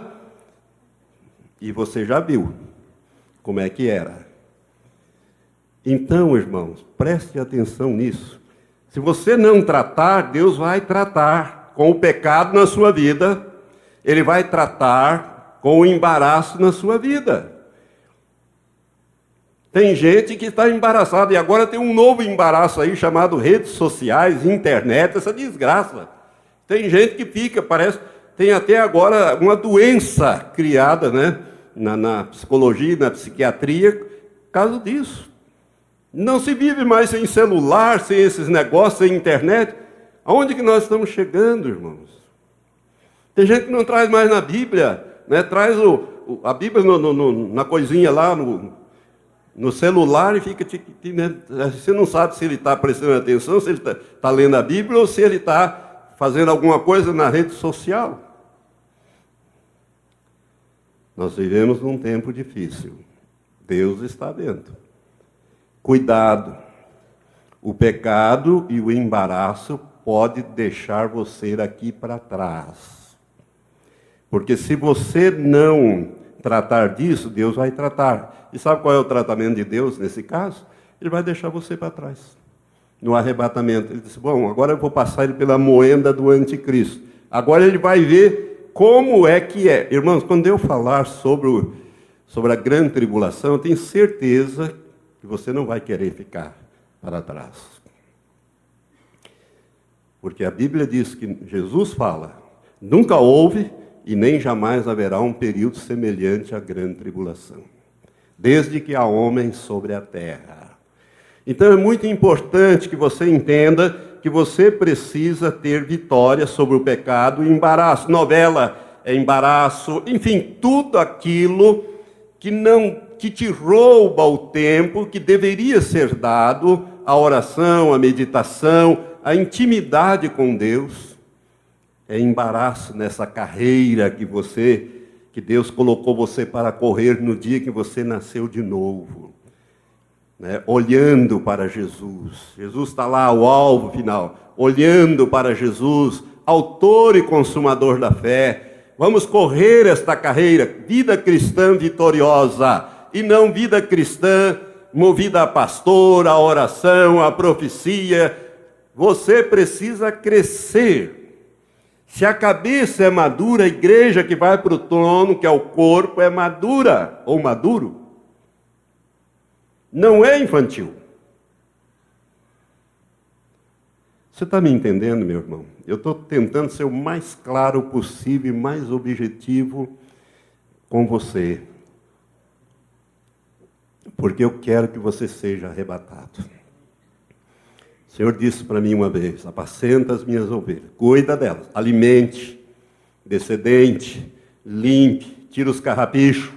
e você já viu como é que era. Então, irmãos, preste atenção nisso. Se você não tratar, Deus vai tratar com o pecado na sua vida. Ele vai tratar com o embaraço na sua vida. Tem gente que está embaraçada, e agora tem um novo embaraço aí, chamado redes sociais, internet, essa desgraça. Tem gente que fica, parece, tem até agora uma doença criada, na psicologia, na psiquiatria, por causa disso. Não se vive mais sem celular, sem esses negócios, sem internet. Aonde que nós estamos chegando, irmãos? Tem gente que não traz mais na Bíblia, traz a Bíblia na coisinha lá, no celular, e fica... Você não sabe se ele está prestando atenção, se ele está lendo a Bíblia, ou se ele está fazendo alguma coisa na rede social. Nós vivemos num tempo difícil. Deus está vendo. Cuidado, o pecado e o embaraço pode deixar você aqui para trás. Porque se você não tratar disso, Deus vai tratar. E sabe qual é o tratamento de Deus nesse caso? Ele vai deixar você para trás. No arrebatamento, ele disse, bom, agora eu vou passar ele pela moenda do anticristo. Agora ele vai ver como é que é. Irmãos, quando eu falar sobre a grande tribulação, eu tenho certeza que você não vai querer ficar para trás. Porque a Bíblia diz que Jesus fala, nunca houve e nem jamais haverá um período semelhante à grande tribulação, desde que há homens sobre a terra. Então é muito importante que você entenda que você precisa ter vitória sobre o pecado e embaraço. Novela é embaraço, enfim, tudo aquilo que te rouba o tempo que deveria ser dado à oração, à meditação, à intimidade com Deus. É embaraço nessa carreira que Deus colocou você para correr no dia que você nasceu de novo, né? Olhando para Jesus. Jesus está lá, o alvo final. Olhando para Jesus, autor e consumador da fé. Vamos correr esta carreira, vida cristã vitoriosa, e não vida cristã movida a pastor, a oração, a profecia. Você precisa crescer. Se a cabeça é madura, a igreja que vai para o trono, que é o corpo, é madura ou maduro. Não é infantil. Você está me entendendo, meu irmão? Eu estou tentando ser o mais claro possível e mais objetivo com você. Porque eu quero que você seja arrebatado. O Senhor disse para mim uma vez: apacenta as minhas ovelhas, cuida delas, alimente, descendente, limpe, tira os carrapichos,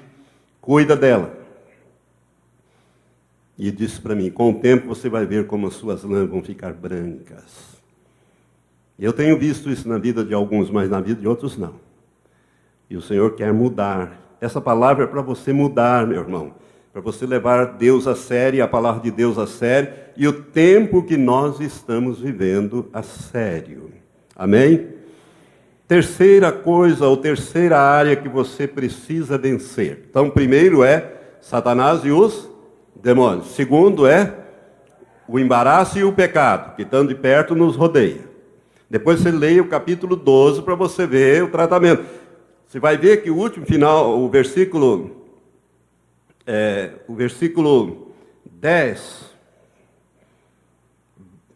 cuida dela. E disse para mim: com o tempo você vai ver como as suas lãs vão ficar brancas. E eu tenho visto isso na vida de alguns, mas na vida de outros não. E o Senhor quer mudar. Essa palavra é para você mudar, meu irmão. Para você levar Deus a sério, a palavra de Deus a sério, e o tempo que nós estamos vivendo a sério. Amém? Terceira coisa, ou terceira área que você precisa vencer. Então, primeiro é Satanás e os demônios. Segundo é o embaraço e o pecado, que tão de perto nos rodeia. Depois você leia o capítulo 12 para você ver o tratamento. Você vai ver que o último final, o versículo 10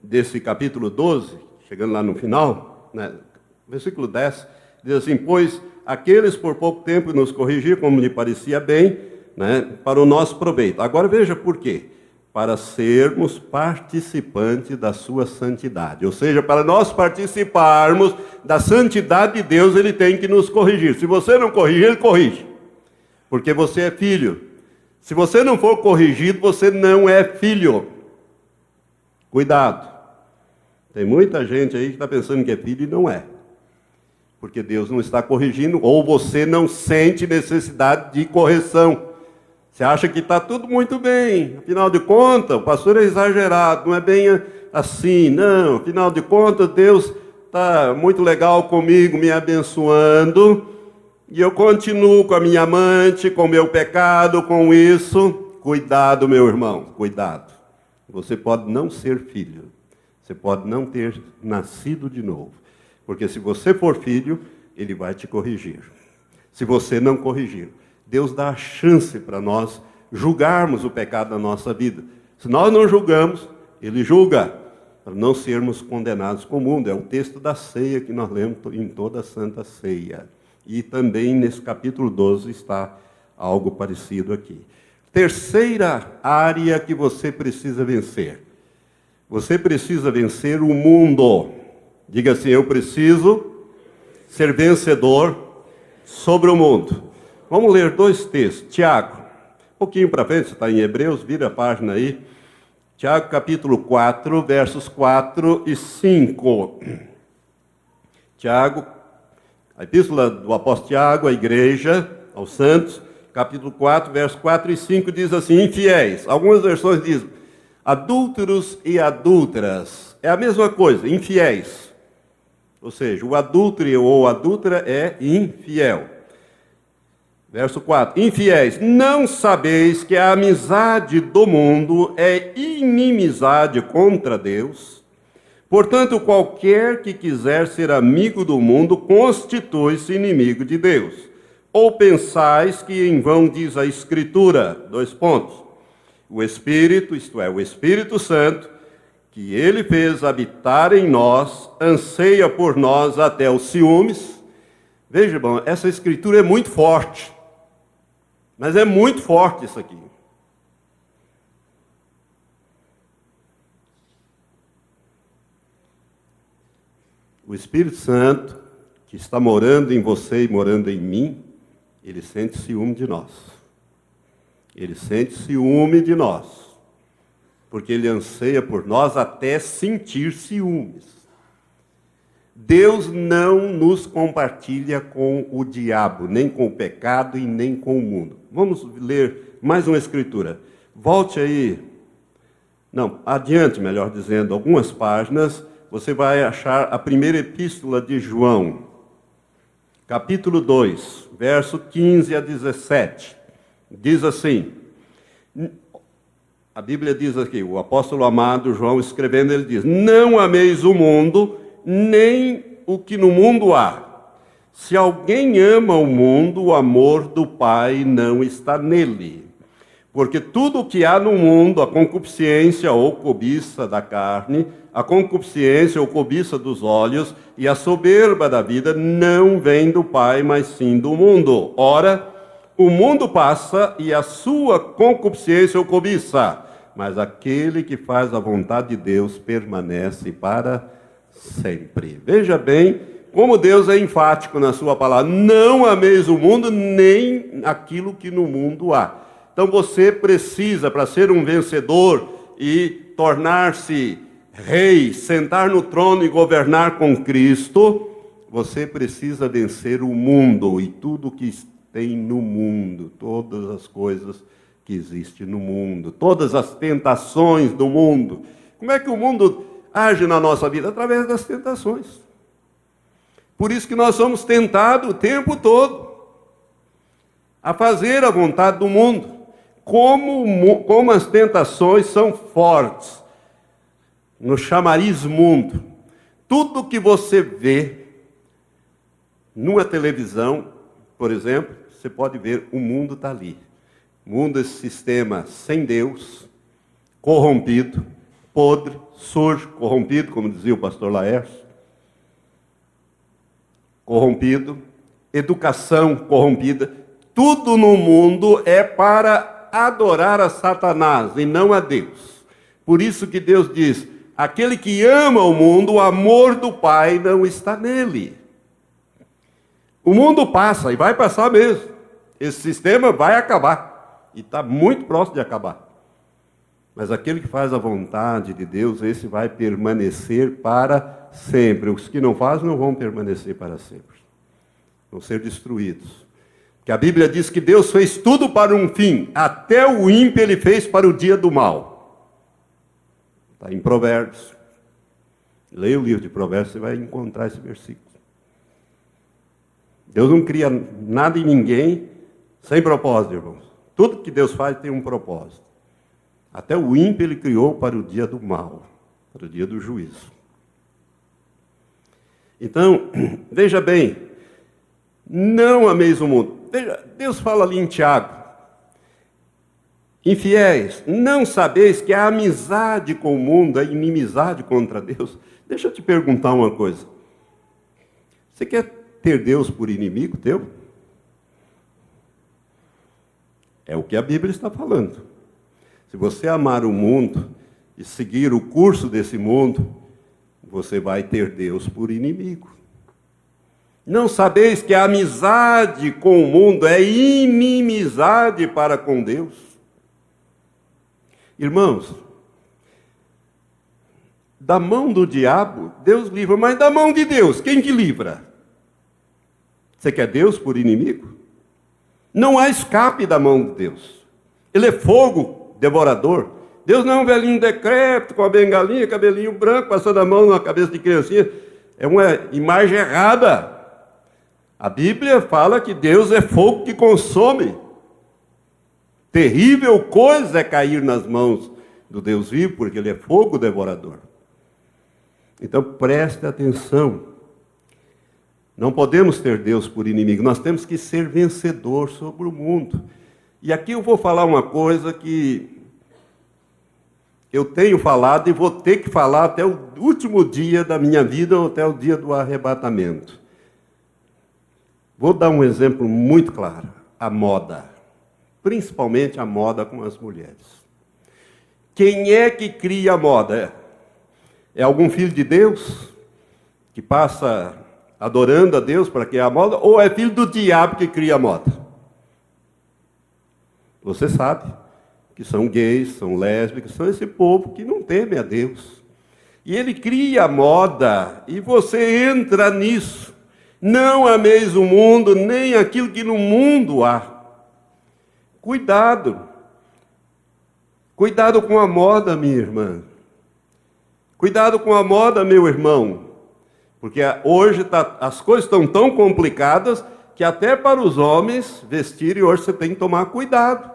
desse capítulo 12, chegando lá no final, né, versículo 10, diz assim: pois aqueles por pouco tempo nos corrigiram, como lhe parecia bem, né, para o nosso proveito. Agora veja por quê. Para sermos participantes da sua santidade. Ou seja, para nós participarmos da santidade de Deus, Ele tem que nos corrigir. Se você não corrigir, Ele corrige. Porque você é filho. Se você não for corrigido, você não é filho. Cuidado. Tem muita gente aí que está pensando que é filho e não é. Porque Deus não está corrigindo, ou você não sente necessidade de correção. Você acha que está tudo muito bem. Afinal de contas, o pastor é exagerado, não é bem assim. Não, afinal de contas, Deus está muito legal comigo, me abençoando. E eu continuo com a minha amante, com o meu pecado, com isso. Cuidado, meu irmão, cuidado. Você pode não ser filho. Você pode não ter nascido de novo. Porque se você for filho, Ele vai te corrigir. Se você não corrigir, Deus dá a chance para nós julgarmos o pecado da nossa vida. Se nós não julgamos, Ele julga, para não sermos condenados com o mundo. É o texto da ceia que nós lemos em toda a Santa Ceia. E também nesse capítulo 12 está algo parecido aqui. Terceira área que você precisa vencer. Você precisa vencer o mundo. Diga assim: eu preciso ser vencedor sobre o mundo. Vamos ler dois textos. Tiago, um pouquinho para frente, você está em Hebreus, vira a página aí. Tiago capítulo 4, versos 4 e 5. Tiago, a epístola do apóstolo Tiago, à igreja, aos santos, capítulo 4, versos 4 e 5, diz assim: infiéis. Algumas versões dizem adúlteros e adúlteras. É a mesma coisa, infiéis. Ou seja, o adúltero ou adúltera é infiel. Verso 4. Infiéis, não sabeis que a amizade do mundo é inimizade contra Deus? Portanto, qualquer que quiser ser amigo do mundo, constitui-se inimigo de Deus. Ou pensais que em vão diz a Escritura, o Espírito, isto é, o Espírito Santo, que Ele fez habitar em nós, anseia por nós até os ciúmes. Veja, irmão, essa Escritura é muito forte. Mas é muito forte isso aqui. O Espírito Santo, que está morando em você e morando em mim, ele sente ciúme de nós. Ele sente ciúme de nós, porque ele anseia por nós até sentir ciúmes. Deus não nos compartilha com o diabo, nem com o pecado e nem com o mundo. Vamos ler mais uma escritura. Volte aí, adiante, melhor dizendo, algumas páginas, você vai achar a primeira epístola de João, capítulo 2, verso 15 a 17. Diz assim, a Bíblia diz aqui, o apóstolo amado João escrevendo, ele diz: não ameis o mundo, nem o que no mundo há. Se alguém ama o mundo, o amor do Pai não está nele. Porque tudo o que há no mundo, a concupiscência ou cobiça da carne, a concupiscência ou cobiça dos olhos e a soberba da vida não vem do Pai, mas sim do mundo. Ora, o mundo passa e a sua concupiscência ou cobiça, mas aquele que faz a vontade de Deus permanece para sempre. Veja bem como Deus é enfático na sua palavra. Não ameis o mundo, nem aquilo que no mundo há. Então você precisa, para ser um vencedor e tornar-se rei, sentar no trono e governar com Cristo, você precisa vencer o mundo e tudo que tem no mundo, todas as coisas que existem no mundo, todas as tentações do mundo. Como é que o mundo age na nossa vida? Através das tentações. Por isso que nós somos tentados o tempo todo a fazer a vontade do mundo. Como as tentações são fortes no chamariz mundo. Tudo que você vê numa televisão, por exemplo, você pode ver, o mundo está ali. O mundo, esse sistema sem Deus, corrompido, podre, sujo, corrompido, como dizia o pastor Laércio. Corrompido, educação corrompida. Tudo no mundo é para adorar a Satanás e não a Deus. Por isso que Deus diz: aquele que ama o mundo, o amor do Pai não está nele. O mundo passa, e vai passar mesmo. Esse sistema vai acabar, e está muito próximo de acabar. Mas aquele que faz a vontade de Deus, esse vai permanecer para sempre. Os que não fazem não vão permanecer para sempre. Vão ser destruídos. Que a Bíblia diz que Deus fez tudo para um fim, até o ímpio ele fez para o dia do mal. Está em Provérbios. Leia o livro de Provérbios, você vai encontrar esse versículo. Deus não cria nada em ninguém sem propósito, irmãos. Tudo que Deus faz tem um propósito. Até o ímpio ele criou para o dia do mal, para o dia do juízo. Então, veja bem, não ameis o mundo. Veja, Deus fala ali em Tiago: infiéis, não sabeis que a amizade com o mundo é inimizade contra Deus? Deixa eu te perguntar uma coisa. Você quer ter Deus por inimigo teu? É o que a Bíblia está falando. Se você amar o mundo e seguir o curso desse mundo, você vai ter Deus por inimigo. Não sabeis que a amizade com o mundo é inimizade para com Deus? Irmãos, da mão do diabo, Deus livra, mas da mão de Deus, quem que livra? Você quer Deus por inimigo? Não há escape da mão de Deus. Ele é fogo devorador. Deus não é um velhinho decrépito, com a bengalinha, cabelinho branco, passando a mão na cabeça de criancinha. É uma imagem errada. A Bíblia fala que Deus é fogo que consome. Terrível coisa é cair nas mãos do Deus vivo, porque Ele é fogo devorador. Então preste atenção. Não podemos ter Deus por inimigo, nós temos que ser vencedor sobre o mundo. E aqui eu vou falar uma coisa que eu tenho falado e vou ter que falar até o último dia da minha vida, ou até o dia do arrebatamento. Vou dar um exemplo muito claro: a moda, principalmente a moda com as mulheres. Quem é que cria a moda? É algum filho de Deus que passa adorando a Deus para criar moda, ou é filho do diabo que cria moda? Você sabe que são gays, são lésbicas, são esse povo que não teme a Deus. E ele cria moda, e você entra nisso. Não ameis o mundo, nem aquilo que no mundo há. Cuidado. Cuidado com a moda, minha irmã. Cuidado com a moda, meu irmão. Porque hoje as coisas estão tão complicadas que até para os homens vestirem hoje você tem que tomar cuidado.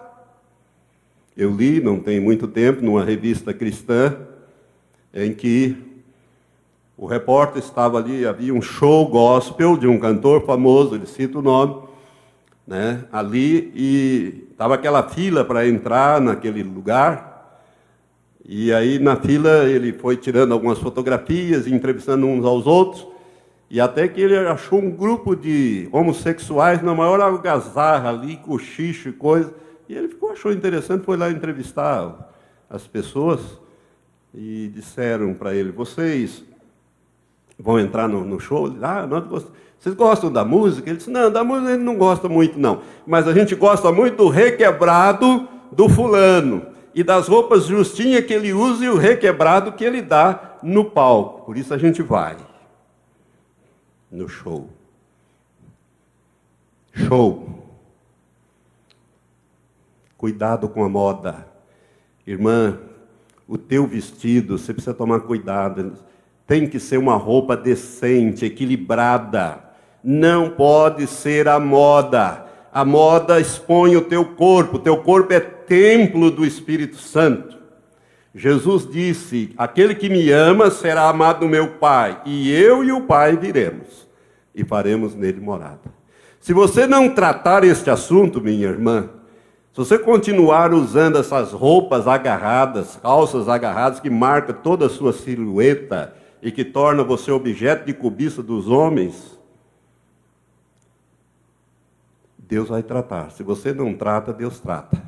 Eu li, não tem muito tempo, numa revista cristã, em que o repórter estava ali, havia um show gospel de um cantor famoso, ele cita o nome, né, ali, e estava aquela fila para entrar naquele lugar. E aí, na fila, ele foi tirando algumas fotografias, entrevistando uns aos outros, e até que ele achou um grupo de homossexuais na maior algazarra ali, cochicho e coisa, e ele achou interessante, foi lá entrevistar as pessoas, e disseram para ele: vocês vão entrar no show? Ele disse: vocês gostam da música? Ele disse: não, da música ele não gosta muito, não, mas a gente gosta muito do requebrado do fulano, e das roupas justinhas que ele usa e o requebrado que ele dá no palco. Por isso a gente vai no show. Show. Cuidado com a moda. Irmã, o teu vestido, você precisa tomar cuidado. Tem que ser uma roupa decente, equilibrada. Não pode ser a moda. A moda expõe o teu corpo é templo do Espírito Santo. Jesus disse: aquele que me ama será amado do meu Pai, e eu e o Pai viremos, e faremos nele morada. Se você não tratar este assunto, minha irmã, se você continuar usando essas roupas agarradas, calças agarradas, que marcam toda a sua silhueta, e que torna você objeto de cobiça dos homens, Deus vai tratar. Se você não trata, Deus trata.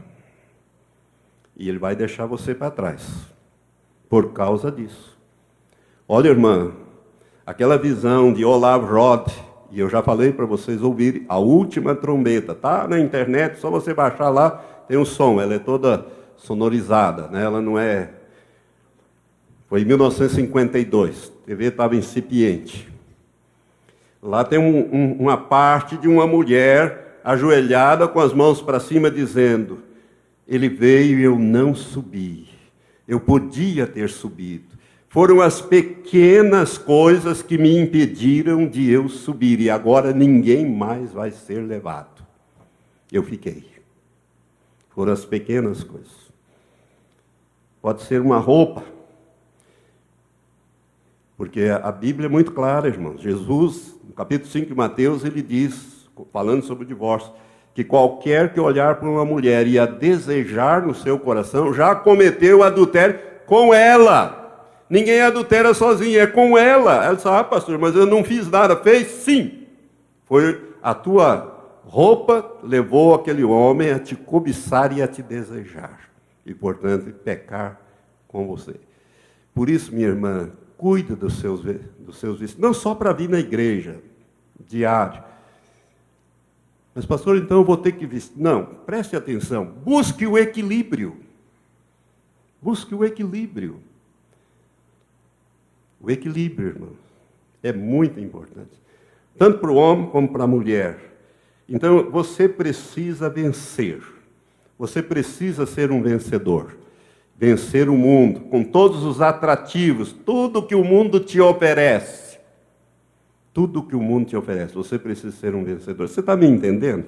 E Ele vai deixar você para trás, por causa disso. Olha, irmã, aquela visão de Olav Rod, e eu já falei para vocês ouvirem, A Última Trombeta, está na internet, só você baixar lá, tem um som, ela é toda sonorizada, né? Ela não é... Foi em 1952, a TV estava incipiente. Lá tem uma parte de uma mulher ajoelhada com as mãos para cima, dizendo: ele veio e eu não subi. Eu podia ter subido. Foram as pequenas coisas que me impediram de eu subir. E agora ninguém mais vai ser levado. Eu fiquei. Foram as pequenas coisas. Pode ser uma roupa. Porque a Bíblia é muito clara, irmãos. Jesus, no capítulo 5 de Mateus, ele diz, falando sobre o divórcio, que qualquer que olhar para uma mulher e a desejar no seu coração, já cometeu adultério com ela. Ninguém adultera sozinho, é com ela. Ela disse: pastor, mas eu não fiz nada. Fez sim. Foi a tua roupa levou aquele homem a te cobiçar e a te desejar. E, portanto, pecar com você. Por isso, minha irmã, cuida dos seus vestidos. Não só para vir na igreja, diário. Mas, pastor, então eu vou ter que vestir. Não, preste atenção. Busque o equilíbrio. Busque o equilíbrio. O equilíbrio, irmãos, é muito importante. Tanto para o homem como para a mulher. Então, você precisa vencer. Você precisa ser um vencedor. Vencer o mundo, com todos os atrativos, tudo que o mundo te oferece. Tudo que o mundo te oferece, você precisa ser um vencedor. Você está me entendendo?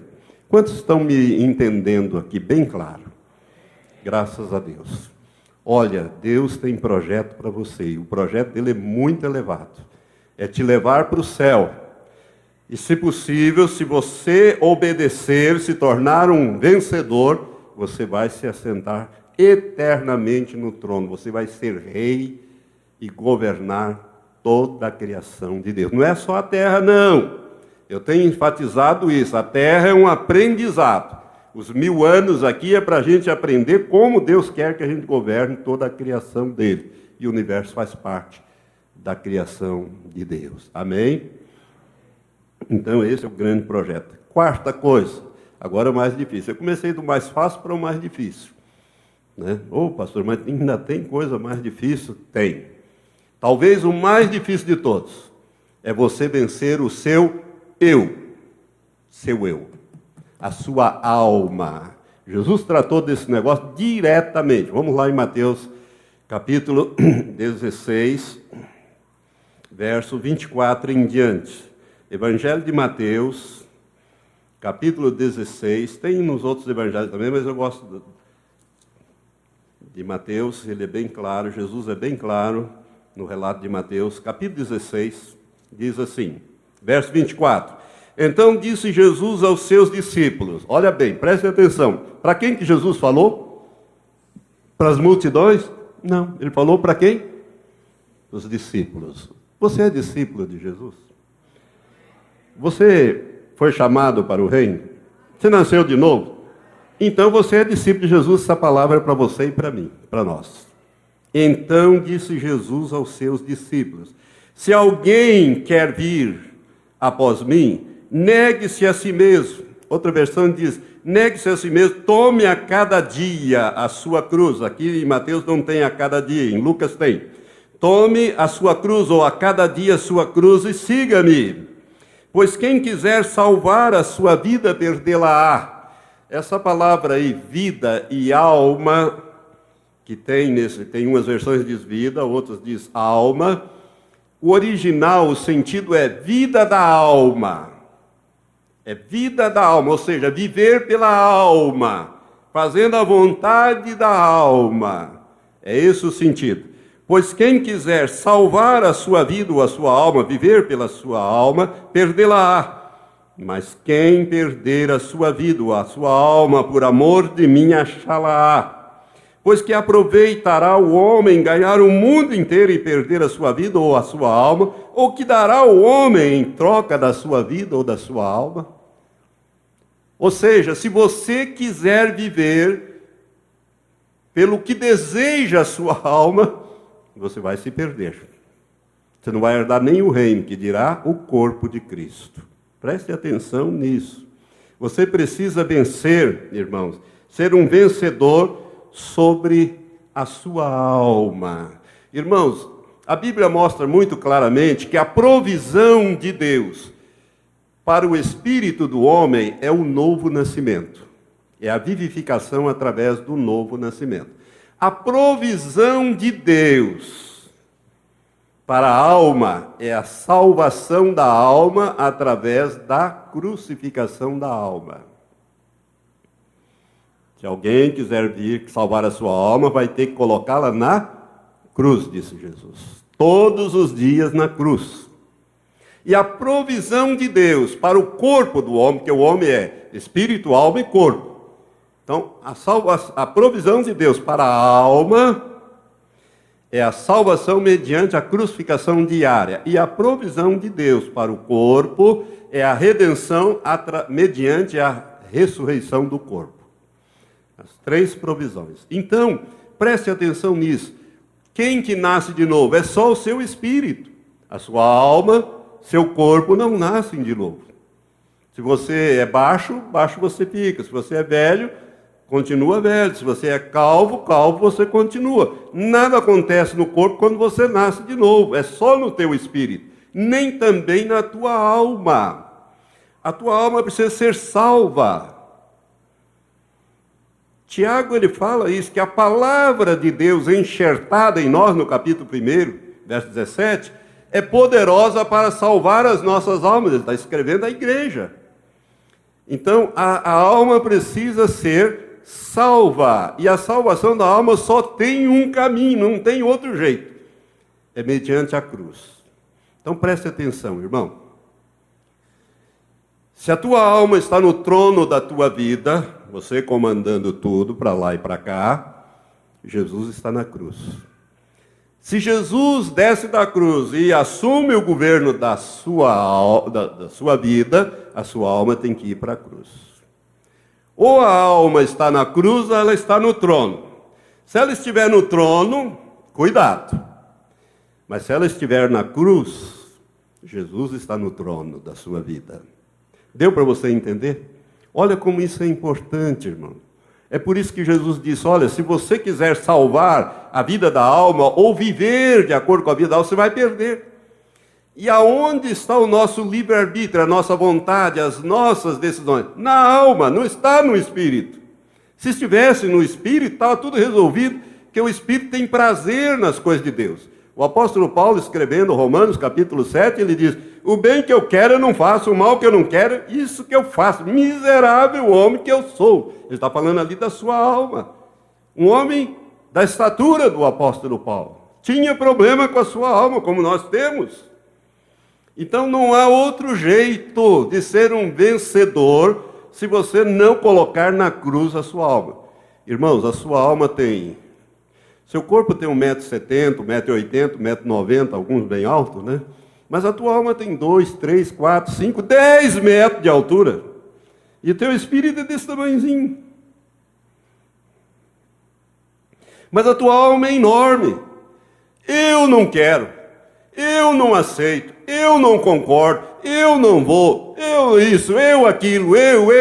Quantos estão me entendendo aqui bem claro? Graças a Deus. Olha, Deus tem projeto para você, e o projeto dele é muito elevado. É te levar para o céu. E, se possível, se você obedecer, se tornar um vencedor, você vai se assentar eternamente no trono. Você vai ser rei e governar toda a criação de Deus. Não é só a terra, não. Eu tenho enfatizado isso. A terra é um aprendizado. Os 1000 anos aqui é para a gente aprender como Deus quer que a gente governe toda a criação dele. E o universo faz parte da criação de Deus. Amém? Então esse é o grande projeto. Quarta coisa, agora o mais difícil. Eu comecei do mais fácil para o mais difícil, né? Ô, pastor, mas ainda tem coisa mais difícil? Tem. Talvez o mais difícil de todos é você vencer o seu eu, a sua alma. Jesus tratou desse negócio diretamente. Vamos lá em Mateus, capítulo 16, verso 24 em diante. Evangelho de Mateus, capítulo 16, tem nos outros evangelhos também, mas eu gosto de Mateus, ele é bem claro, Jesus é bem claro no relato de Mateus, capítulo 16, diz assim, verso 24. Então disse Jesus aos seus discípulos, olha bem, preste atenção, para quem que Jesus falou? Para as multidões? Não, ele falou para quem? Os discípulos. Você é discípulo de Jesus? Você foi chamado para o reino? Você nasceu de novo? Então você é discípulo de Jesus, essa palavra é para você e para mim, para nós. Então disse Jesus aos seus discípulos, se alguém quer vir após mim, negue-se a si mesmo. Outra versão diz, negue-se a si mesmo, tome a cada dia a sua cruz. Aqui em Mateus não tem a cada dia, em Lucas tem. Tome a sua cruz, ou a cada dia a sua cruz, e siga-me. Pois quem quiser salvar a sua vida, perdê-la-á. Essa palavra aí, vida e alma, que tem umas versões diz vida, outras diz alma. O original, o sentido é vida da alma. É vida da alma, ou seja, viver pela alma, fazendo a vontade da alma. É esse o sentido. Pois quem quiser salvar a sua vida ou a sua alma, viver pela sua alma, perdê-la-á. Mas quem perder a sua vida ou a sua alma por amor de mim, achá-la-á. Pois que aproveitará o homem ganhar o mundo inteiro e perder a sua vida ou a sua alma? Ou que dará o homem em troca da sua vida ou da sua alma? Ou seja, se você quiser viver pelo que deseja a sua alma, você vai se perder. Você não vai herdar nem o reino, que dirá o corpo de Cristo. Preste atenção nisso. Você precisa vencer, irmãos, ser um vencedor sobre a sua alma. Irmãos, a Bíblia mostra muito claramente que a provisão de Deus para o espírito do homem é o novo nascimento. É a vivificação através do novo nascimento. A provisão de Deus para a alma é a salvação da alma através da crucificação da alma. Se alguém quiser vir salvar a sua alma, vai ter que colocá-la na cruz, disse Jesus. Todos os dias na cruz. E a provisão de Deus para o corpo do homem, que o homem é espírito, alma e corpo. Então, a provisão de Deus para a alma é a salvação mediante a crucificação diária. E a provisão de Deus para o corpo é a redenção mediante a ressurreição do corpo. As três provisões. Então, preste atenção nisso. Quem que nasce de novo? É só o seu espírito. A sua alma, seu corpo não nascem de novo. Se você é baixo, baixo você fica. Se você é velho, continua velho. Se você é calvo, calvo você continua. Nada acontece no corpo quando você nasce de novo. É só no teu espírito. Nem também na tua alma. A tua alma precisa ser salva. Tiago, ele fala isso, que a palavra de Deus enxertada em nós, no capítulo 1, verso 17, é poderosa para salvar as nossas almas. Ele está escrevendo à igreja. Então, a alma precisa ser salva. E a salvação da alma só tem um caminho, não tem outro jeito. É mediante a cruz. Então, preste atenção, irmão. Se a tua alma está no trono da tua vida, você comandando tudo para lá e para cá, Jesus está na cruz. Se Jesus desce da cruz e assume o governo da sua vida, a sua alma tem que ir para a cruz. Ou a alma está na cruz, ou ela está no trono. Se ela estiver no trono, cuidado. Mas se ela estiver na cruz, Jesus está no trono da sua vida. Deu para você entender? Olha como isso é importante, irmão. É por isso que Jesus disse, olha, se você quiser salvar a vida da alma, ou viver de acordo com a vida da alma, você vai perder. E aonde está o nosso livre-arbítrio, a nossa vontade, as nossas decisões? Na alma, não está no espírito. Se estivesse no espírito, estava tudo resolvido, porque o espírito tem prazer nas coisas de Deus. O apóstolo Paulo, escrevendo Romanos capítulo 7, ele diz, o bem que eu quero eu não faço, o mal que eu não quero, isso que eu faço, miserável homem que eu sou. Ele está falando ali da sua alma. Um homem da estatura do apóstolo Paulo. Tinha problema com a sua alma, como nós temos. Então não há outro jeito de ser um vencedor se você não colocar na cruz a sua alma. Irmãos, a sua alma tem... Seu corpo tem 1,70 m, 1,80 m, 1,90 m, alguns bem altos, né? Mas a tua alma tem 2, 3, 4, 5, 10 metros de altura. E o teu espírito é desse tamanhozinho. Mas a tua alma é enorme. Eu não quero. Eu não aceito. Eu não concordo. Eu não vou. Eu isso, eu aquilo. Eu.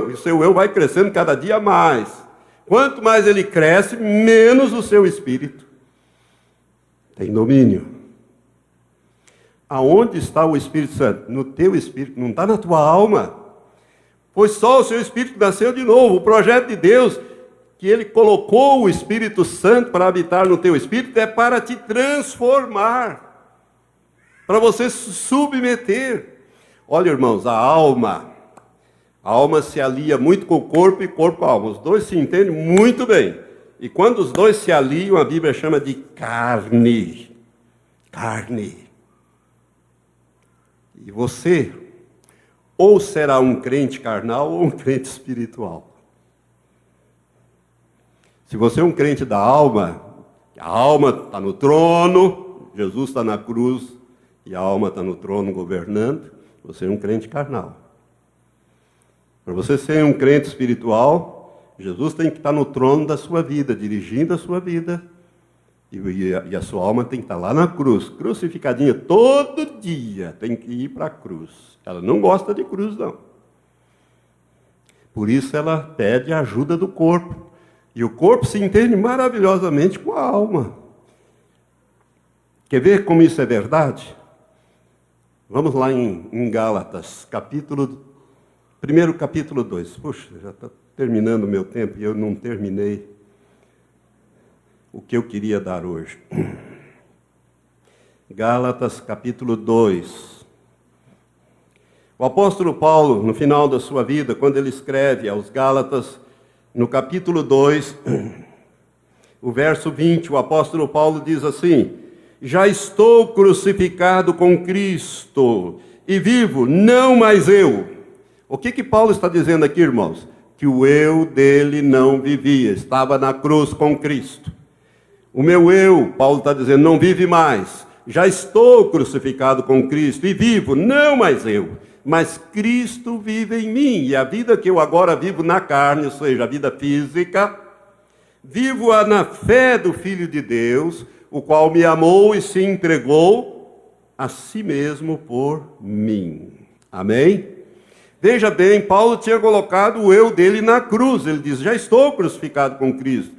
E o seu eu vai crescendo cada dia mais. Quanto mais ele cresce, menos o seu espírito tem domínio. Aonde está o Espírito Santo? No teu espírito, não está na tua alma. Pois só o seu espírito nasceu de novo. O projeto de Deus, que ele colocou o Espírito Santo para habitar no teu espírito, é para te transformar, para você se submeter. Olha, irmãos, a alma se alia muito com o corpo e corpo com a alma. Os dois se entendem muito bem. E quando os dois se aliam, a Bíblia chama de carne. Carne. E você, ou será um crente carnal ou um crente espiritual. Se você é um crente da alma, a alma está no trono, Jesus está na cruz, e a alma está no trono governando, você é um crente carnal. Para você ser um crente espiritual, Jesus tem que estar no trono da sua vida, dirigindo a sua vida. E a sua alma tem que estar lá na cruz, crucificadinha todo dia, tem que ir para a cruz. Ela não gosta de cruz, não. Por isso ela pede a ajuda do corpo. E o corpo se entende maravilhosamente com a alma. Quer ver como isso é verdade? Vamos lá em Gálatas, primeiro capítulo 2. Puxa, já está terminando o meu tempo e eu não terminei o que eu queria dar hoje. Gálatas, capítulo 2. O apóstolo Paulo, no final da sua vida, quando ele escreve aos Gálatas, no capítulo 2, o verso 20, o apóstolo Paulo diz assim: já estou crucificado com Cristo, e vivo, não mais eu. O que Paulo está dizendo aqui, irmãos? Que o eu dele não vivia, estava na cruz com Cristo. O meu eu, Paulo está dizendo, não vive mais. Já estou crucificado com Cristo e vivo, não mais eu, mas Cristo vive em mim. E a vida que eu agora vivo na carne, ou seja, a vida física, vivo-a na fé do Filho de Deus, o qual me amou e se entregou a si mesmo por mim. Amém? Veja bem, Paulo tinha colocado o eu dele na cruz. Ele diz, já estou crucificado com Cristo,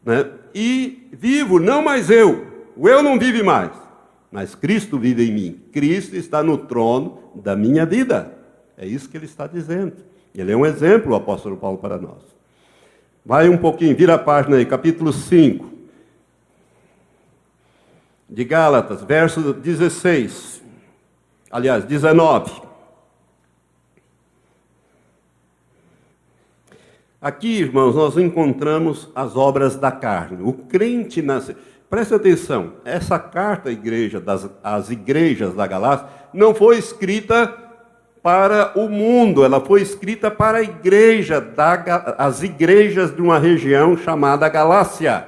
né? E vivo, não mais eu. O eu não vive mais, mas Cristo vive em mim. Cristo está no trono da minha vida. É isso que ele está dizendo. Ele é um exemplo, o apóstolo Paulo, para nós. Vai um pouquinho, vira a página aí, capítulo 5. De Gálatas, verso 16. Aliás, 19. Aqui, irmãos, nós encontramos as obras da carne. O crente nasce... Preste atenção, essa carta à igreja, às igrejas da Galácia, não foi escrita para o mundo, ela foi escrita para a igreja, as igrejas de uma região chamada Galácia.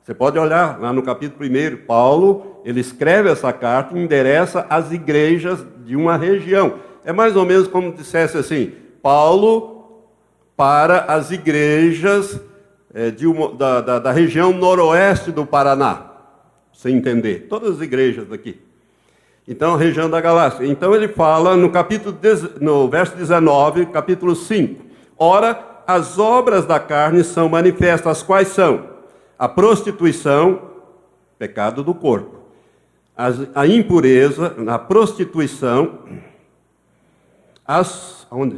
Você pode olhar lá no capítulo 1, Paulo, ele escreve essa carta e endereça às igrejas de uma região. É mais ou menos como dissesse assim, Paulo para as igrejas da região noroeste do Paraná. você entender. Todas as igrejas aqui. Então, a região da Galácia. Então, ele fala no verso 19, capítulo 5. Ora, as obras da carne são manifestas. Quais são? A prostituição, pecado do corpo. A impureza, a prostituição,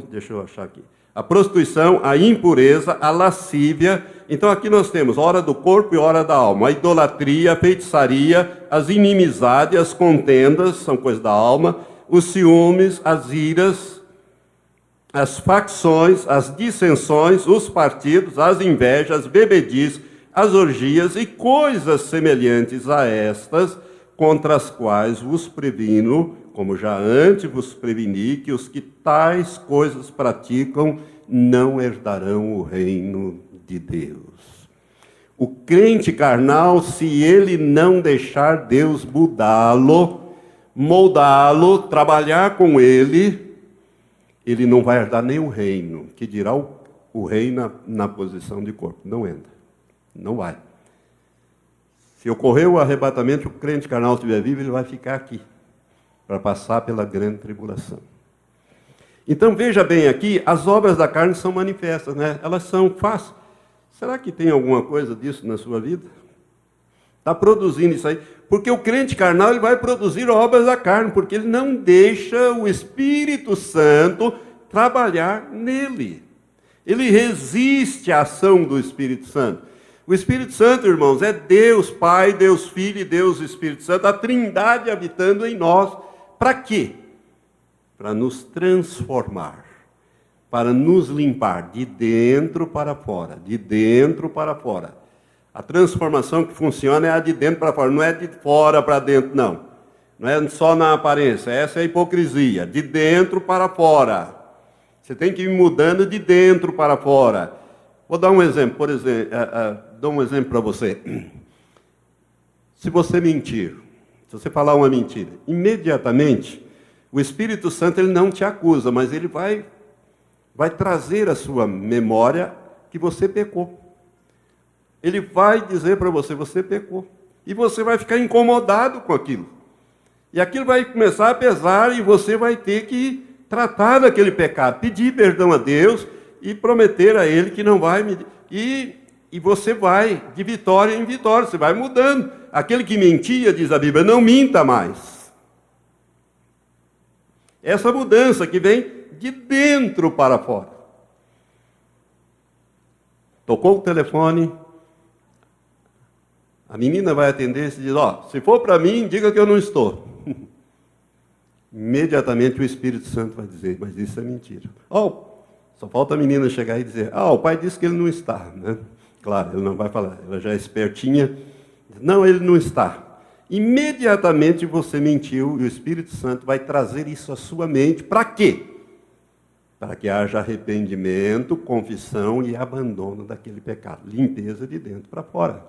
deixa eu achar aqui. A prostituição, a impureza, a lascívia. Então aqui nós temos hora do corpo e hora da alma. A idolatria, a feitiçaria, as inimizades, as contendas, são coisas da alma, os ciúmes, as iras, as facções, as dissensões, os partidos, as invejas, as bebedices, as orgias e coisas semelhantes a estas, contra as quais vos previno, como já antes vos preveni, que os que tais coisas praticam não herdarão o reino de Deus. O crente carnal, se ele não deixar Deus mudá-lo, moldá-lo, trabalhar com ele não vai herdar nem o reino, que dirá o rei na posição de corpo. Não entra, não vai. Se ocorrer o arrebatamento, o crente carnal estiver vivo, ele vai ficar aqui, para passar pela grande tribulação. Então veja bem aqui, as obras da carne são manifestas, né? Elas são fáceis. Será que tem alguma coisa disso na sua vida? Está produzindo isso aí? Porque o crente carnal ele vai produzir obras da carne, porque ele não deixa o Espírito Santo trabalhar nele. Ele resiste à ação do Espírito Santo. O Espírito Santo, irmãos, é Deus Pai, Deus Filho e Deus Espírito Santo, a Trindade habitando em nós. Para quê? Para nos transformar, para nos limpar de dentro para fora, de dentro para fora. A transformação que funciona é a de dentro para fora, não é de fora para dentro, não. Não é só na aparência, essa é a hipocrisia, de dentro para fora. Você tem que ir mudando de dentro para fora. Vou dar um exemplo, por exemplo, dou um exemplo para você. Se você mentir, se você falar uma mentira, imediatamente o Espírito Santo ele não te acusa, mas ele vai trazer à sua memória que você pecou. Ele vai dizer para você, você pecou. E você vai ficar incomodado com aquilo. E aquilo vai começar a pesar e você vai ter que tratar daquele pecado, pedir perdão a Deus e prometer a Ele que não vai me... E você vai de vitória em vitória, você vai mudando. Aquele que mentia, diz a Bíblia, não minta mais. Essa mudança que vem de dentro para fora. Tocou o telefone, a menina vai atender e diz, se for para mim, diga que eu não estou. Imediatamente o Espírito Santo vai dizer, mas isso é mentira. Só falta a menina chegar e dizer, o pai disse que ele não está, né? Claro, ele não vai falar, ela já é espertinha. Não, ele não está. Imediatamente você mentiu e o Espírito Santo vai trazer isso à sua mente. Para quê? Para que haja arrependimento, confissão e abandono daquele pecado. Limpeza de dentro para fora.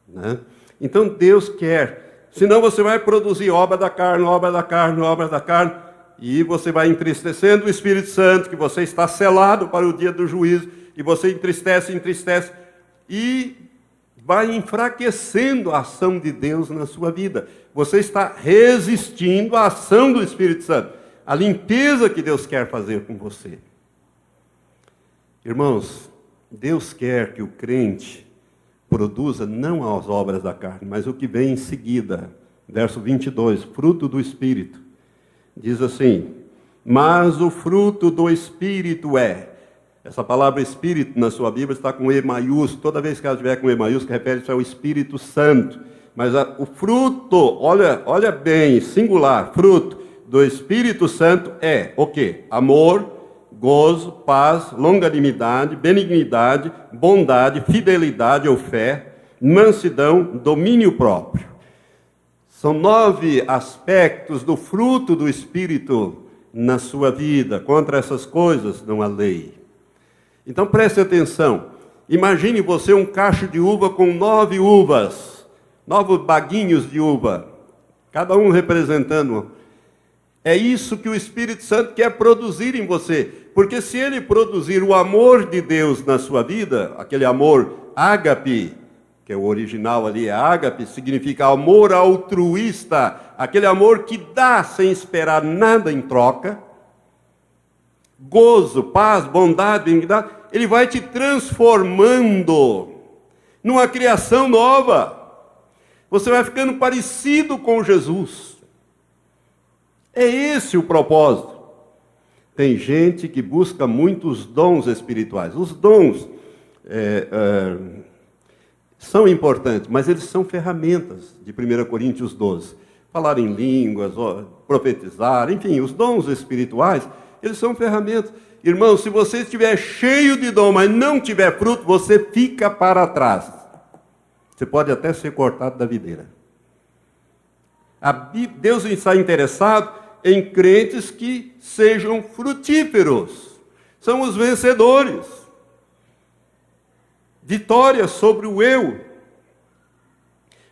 Né? Então Deus quer. Senão você vai produzir obra da carne, obra da carne, obra da carne. E você vai entristecendo o Espírito Santo, que você está selado para o dia do juízo. E você entristece. E vai enfraquecendo a ação de Deus na sua vida. Você está resistindo à ação do Espírito Santo, a limpeza que Deus quer fazer com você. Irmãos, Deus quer que o crente produza não as obras da carne, mas o que vem em seguida. Verso 22, fruto do Espírito. Diz assim, mas o fruto do Espírito é... Essa palavra Espírito na sua Bíblia está com E maiúsculo. Toda vez que ela estiver com E maiúsculo, refere-se ao Espírito Santo. Mas o fruto, olha bem, singular, fruto do Espírito Santo é o quê? Amor, gozo, paz, longanimidade, benignidade, bondade, fidelidade ou fé, mansidão, domínio próprio. São 9 aspectos do fruto do Espírito na sua vida. Contra essas coisas não há lei. Então preste atenção, imagine você um cacho de uva com 9 uvas, 9 baguinhos de uva, cada um representando. É isso que o Espírito Santo quer produzir em você, porque se ele produzir o amor de Deus na sua vida, aquele amor ágape, que é o original ali, é ágape, significa amor altruísta, aquele amor que dá sem esperar nada em troca. Gozo, paz, bondade, benignidade, ele vai te transformando numa criação nova. Você vai ficando parecido com Jesus. É esse o propósito. Tem gente que busca muitos dons espirituais. Os dons são importantes, mas eles são ferramentas de 1 Coríntios 12. Falar em línguas, profetizar, enfim, os dons espirituais, eles são ferramentas. Irmão, se você estiver cheio de dom, mas não tiver fruto, você fica para trás. Você pode até ser cortado da videira. Deus está interessado em crentes que sejam frutíferos. São os vencedores. Vitória sobre o eu.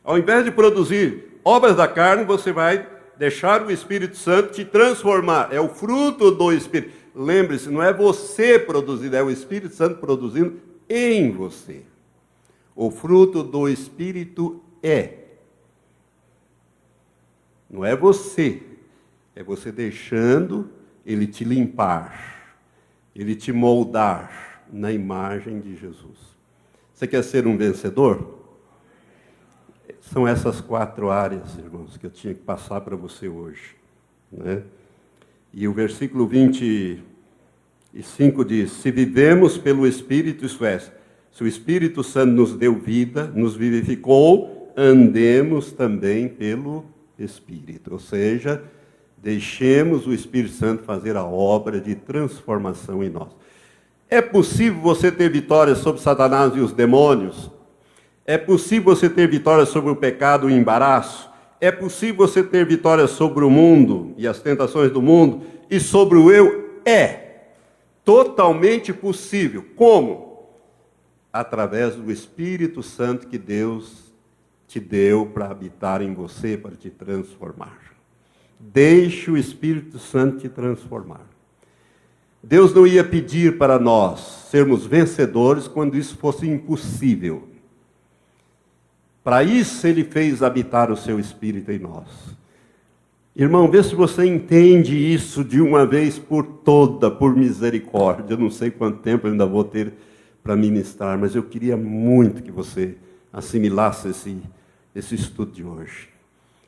Ao invés de produzir obras da carne, você vai deixar o Espírito Santo te transformar. É o fruto do Espírito. Lembre-se, não é você produzindo, é o Espírito Santo produzindo em você. O fruto do Espírito não é você. É você deixando ele te limpar, ele te moldar na imagem de Jesus. Você quer ser um vencedor? São essas 4 áreas, irmãos, que eu tinha que passar para você hoje, né? E o versículo 25 diz: se vivemos pelo Espírito, isto é, se o Espírito Santo nos deu vida, nos vivificou, andemos também pelo Espírito. Ou seja, deixemos o Espírito Santo fazer a obra de transformação em nós. É possível você ter vitória sobre Satanás e os demônios? É possível você ter vitória sobre o pecado e o embaraço? É possível você ter vitória sobre o mundo e as tentações do mundo e sobre o eu? É totalmente possível. Como? Através do Espírito Santo que Deus te deu para habitar em você, para te transformar. Deixe o Espírito Santo te transformar. Deus não ia pedir para nós sermos vencedores quando isso fosse impossível. Para isso Ele fez habitar o seu Espírito em nós. Irmão, vê se você entende isso de uma vez por toda, por misericórdia. Eu não sei quanto tempo eu ainda vou ter para ministrar, mas eu queria muito que você assimilasse esse estudo de hoje.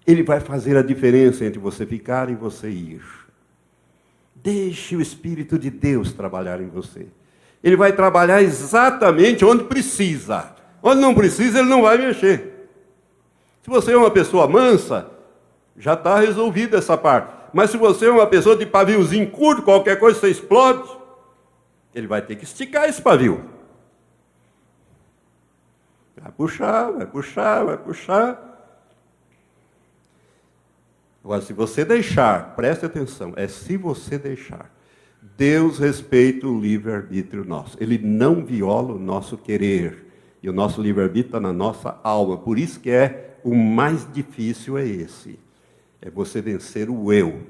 Ele vai fazer a diferença entre você ficar e você ir. Deixe o Espírito de Deus trabalhar em você. Ele vai trabalhar exatamente onde precisa. Onde não precisa, ele não vai mexer. Se você é uma pessoa mansa, já está resolvida essa parte. Mas se você é uma pessoa de paviozinho curto, qualquer coisa você explode, ele vai ter que esticar esse pavio. Vai puxar, vai puxar, vai puxar. Agora, se você deixar, preste atenção, se você deixar, Deus respeita o livre-arbítrio nosso. Ele não viola o nosso querer. E o nosso livre-arbítrio está na nossa alma. Por isso que o mais difícil é esse. É você vencer o eu.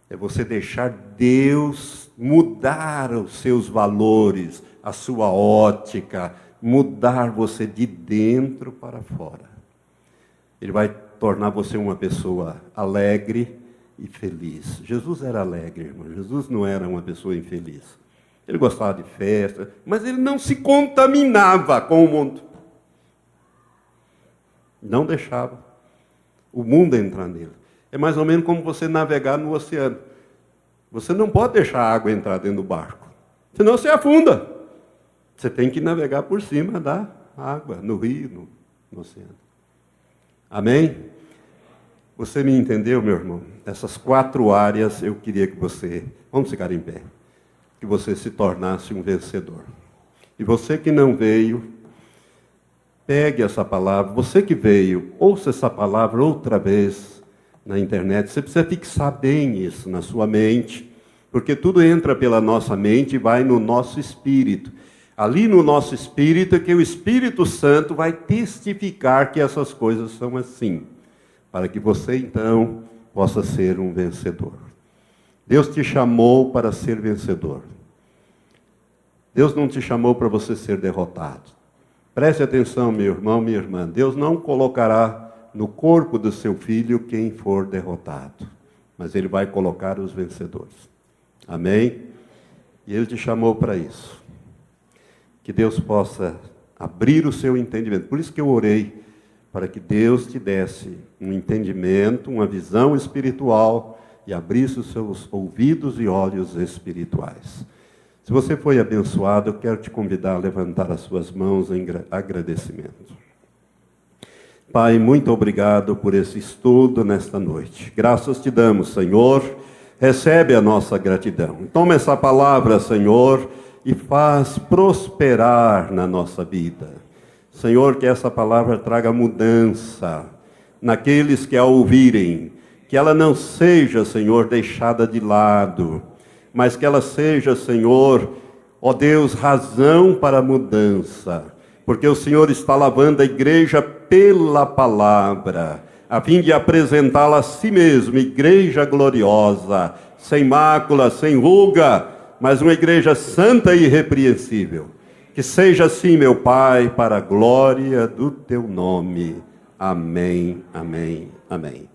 É você deixar Deus mudar os seus valores, a sua ótica, mudar você de dentro para fora. Ele vai tornar você uma pessoa alegre e feliz. Jesus era alegre, irmão. Jesus não era uma pessoa infeliz. Ele gostava de festa, mas ele não se contaminava com o mundo. Não deixava o mundo entrar nele. É mais ou menos como você navegar no oceano. Você não pode deixar a água entrar dentro do barco, senão você afunda. Você tem que navegar por cima da água, no rio, no oceano. Amém? Você me entendeu, meu irmão? Essas 4 áreas eu queria que você... Vamos ficar em pé. Que você se tornasse um vencedor. E você que não veio, pegue essa palavra. Você que veio, ouça essa palavra outra vez na internet. Você precisa fixar bem isso na sua mente, porque tudo entra pela nossa mente e vai no nosso espírito. Ali no nosso espírito é que o Espírito Santo vai testificar que essas coisas são assim, para que você então possa ser um vencedor. Deus te chamou para ser vencedor. Deus não te chamou para você ser derrotado. Preste atenção, meu irmão, minha irmã. Deus não colocará no corpo do seu filho quem for derrotado, mas Ele vai colocar os vencedores. Amém? E Ele te chamou para isso. Que Deus possa abrir o seu entendimento. Por isso que eu orei, para que Deus te desse um entendimento, uma visão espiritual e abrisse os seus ouvidos e olhos espirituais. Se você foi abençoado, eu quero te convidar a levantar as suas mãos em agradecimento. Pai, muito obrigado por esse estudo nesta noite. Graças te damos, Senhor. Recebe a nossa gratidão. Toma essa palavra, Senhor, e faz prosperar na nossa vida. Senhor, que essa palavra traga mudança naqueles que a ouvirem. Que ela não seja, Senhor, deixada de lado, mas que ela seja, Senhor, ó Deus, razão para a mudança. Porque o Senhor está lavando a igreja pela palavra, a fim de apresentá-la a si mesmo, igreja gloriosa, sem mácula, sem ruga, mas uma igreja santa e irrepreensível. Que seja assim, meu Pai, para a glória do teu nome. Amém, amém, amém.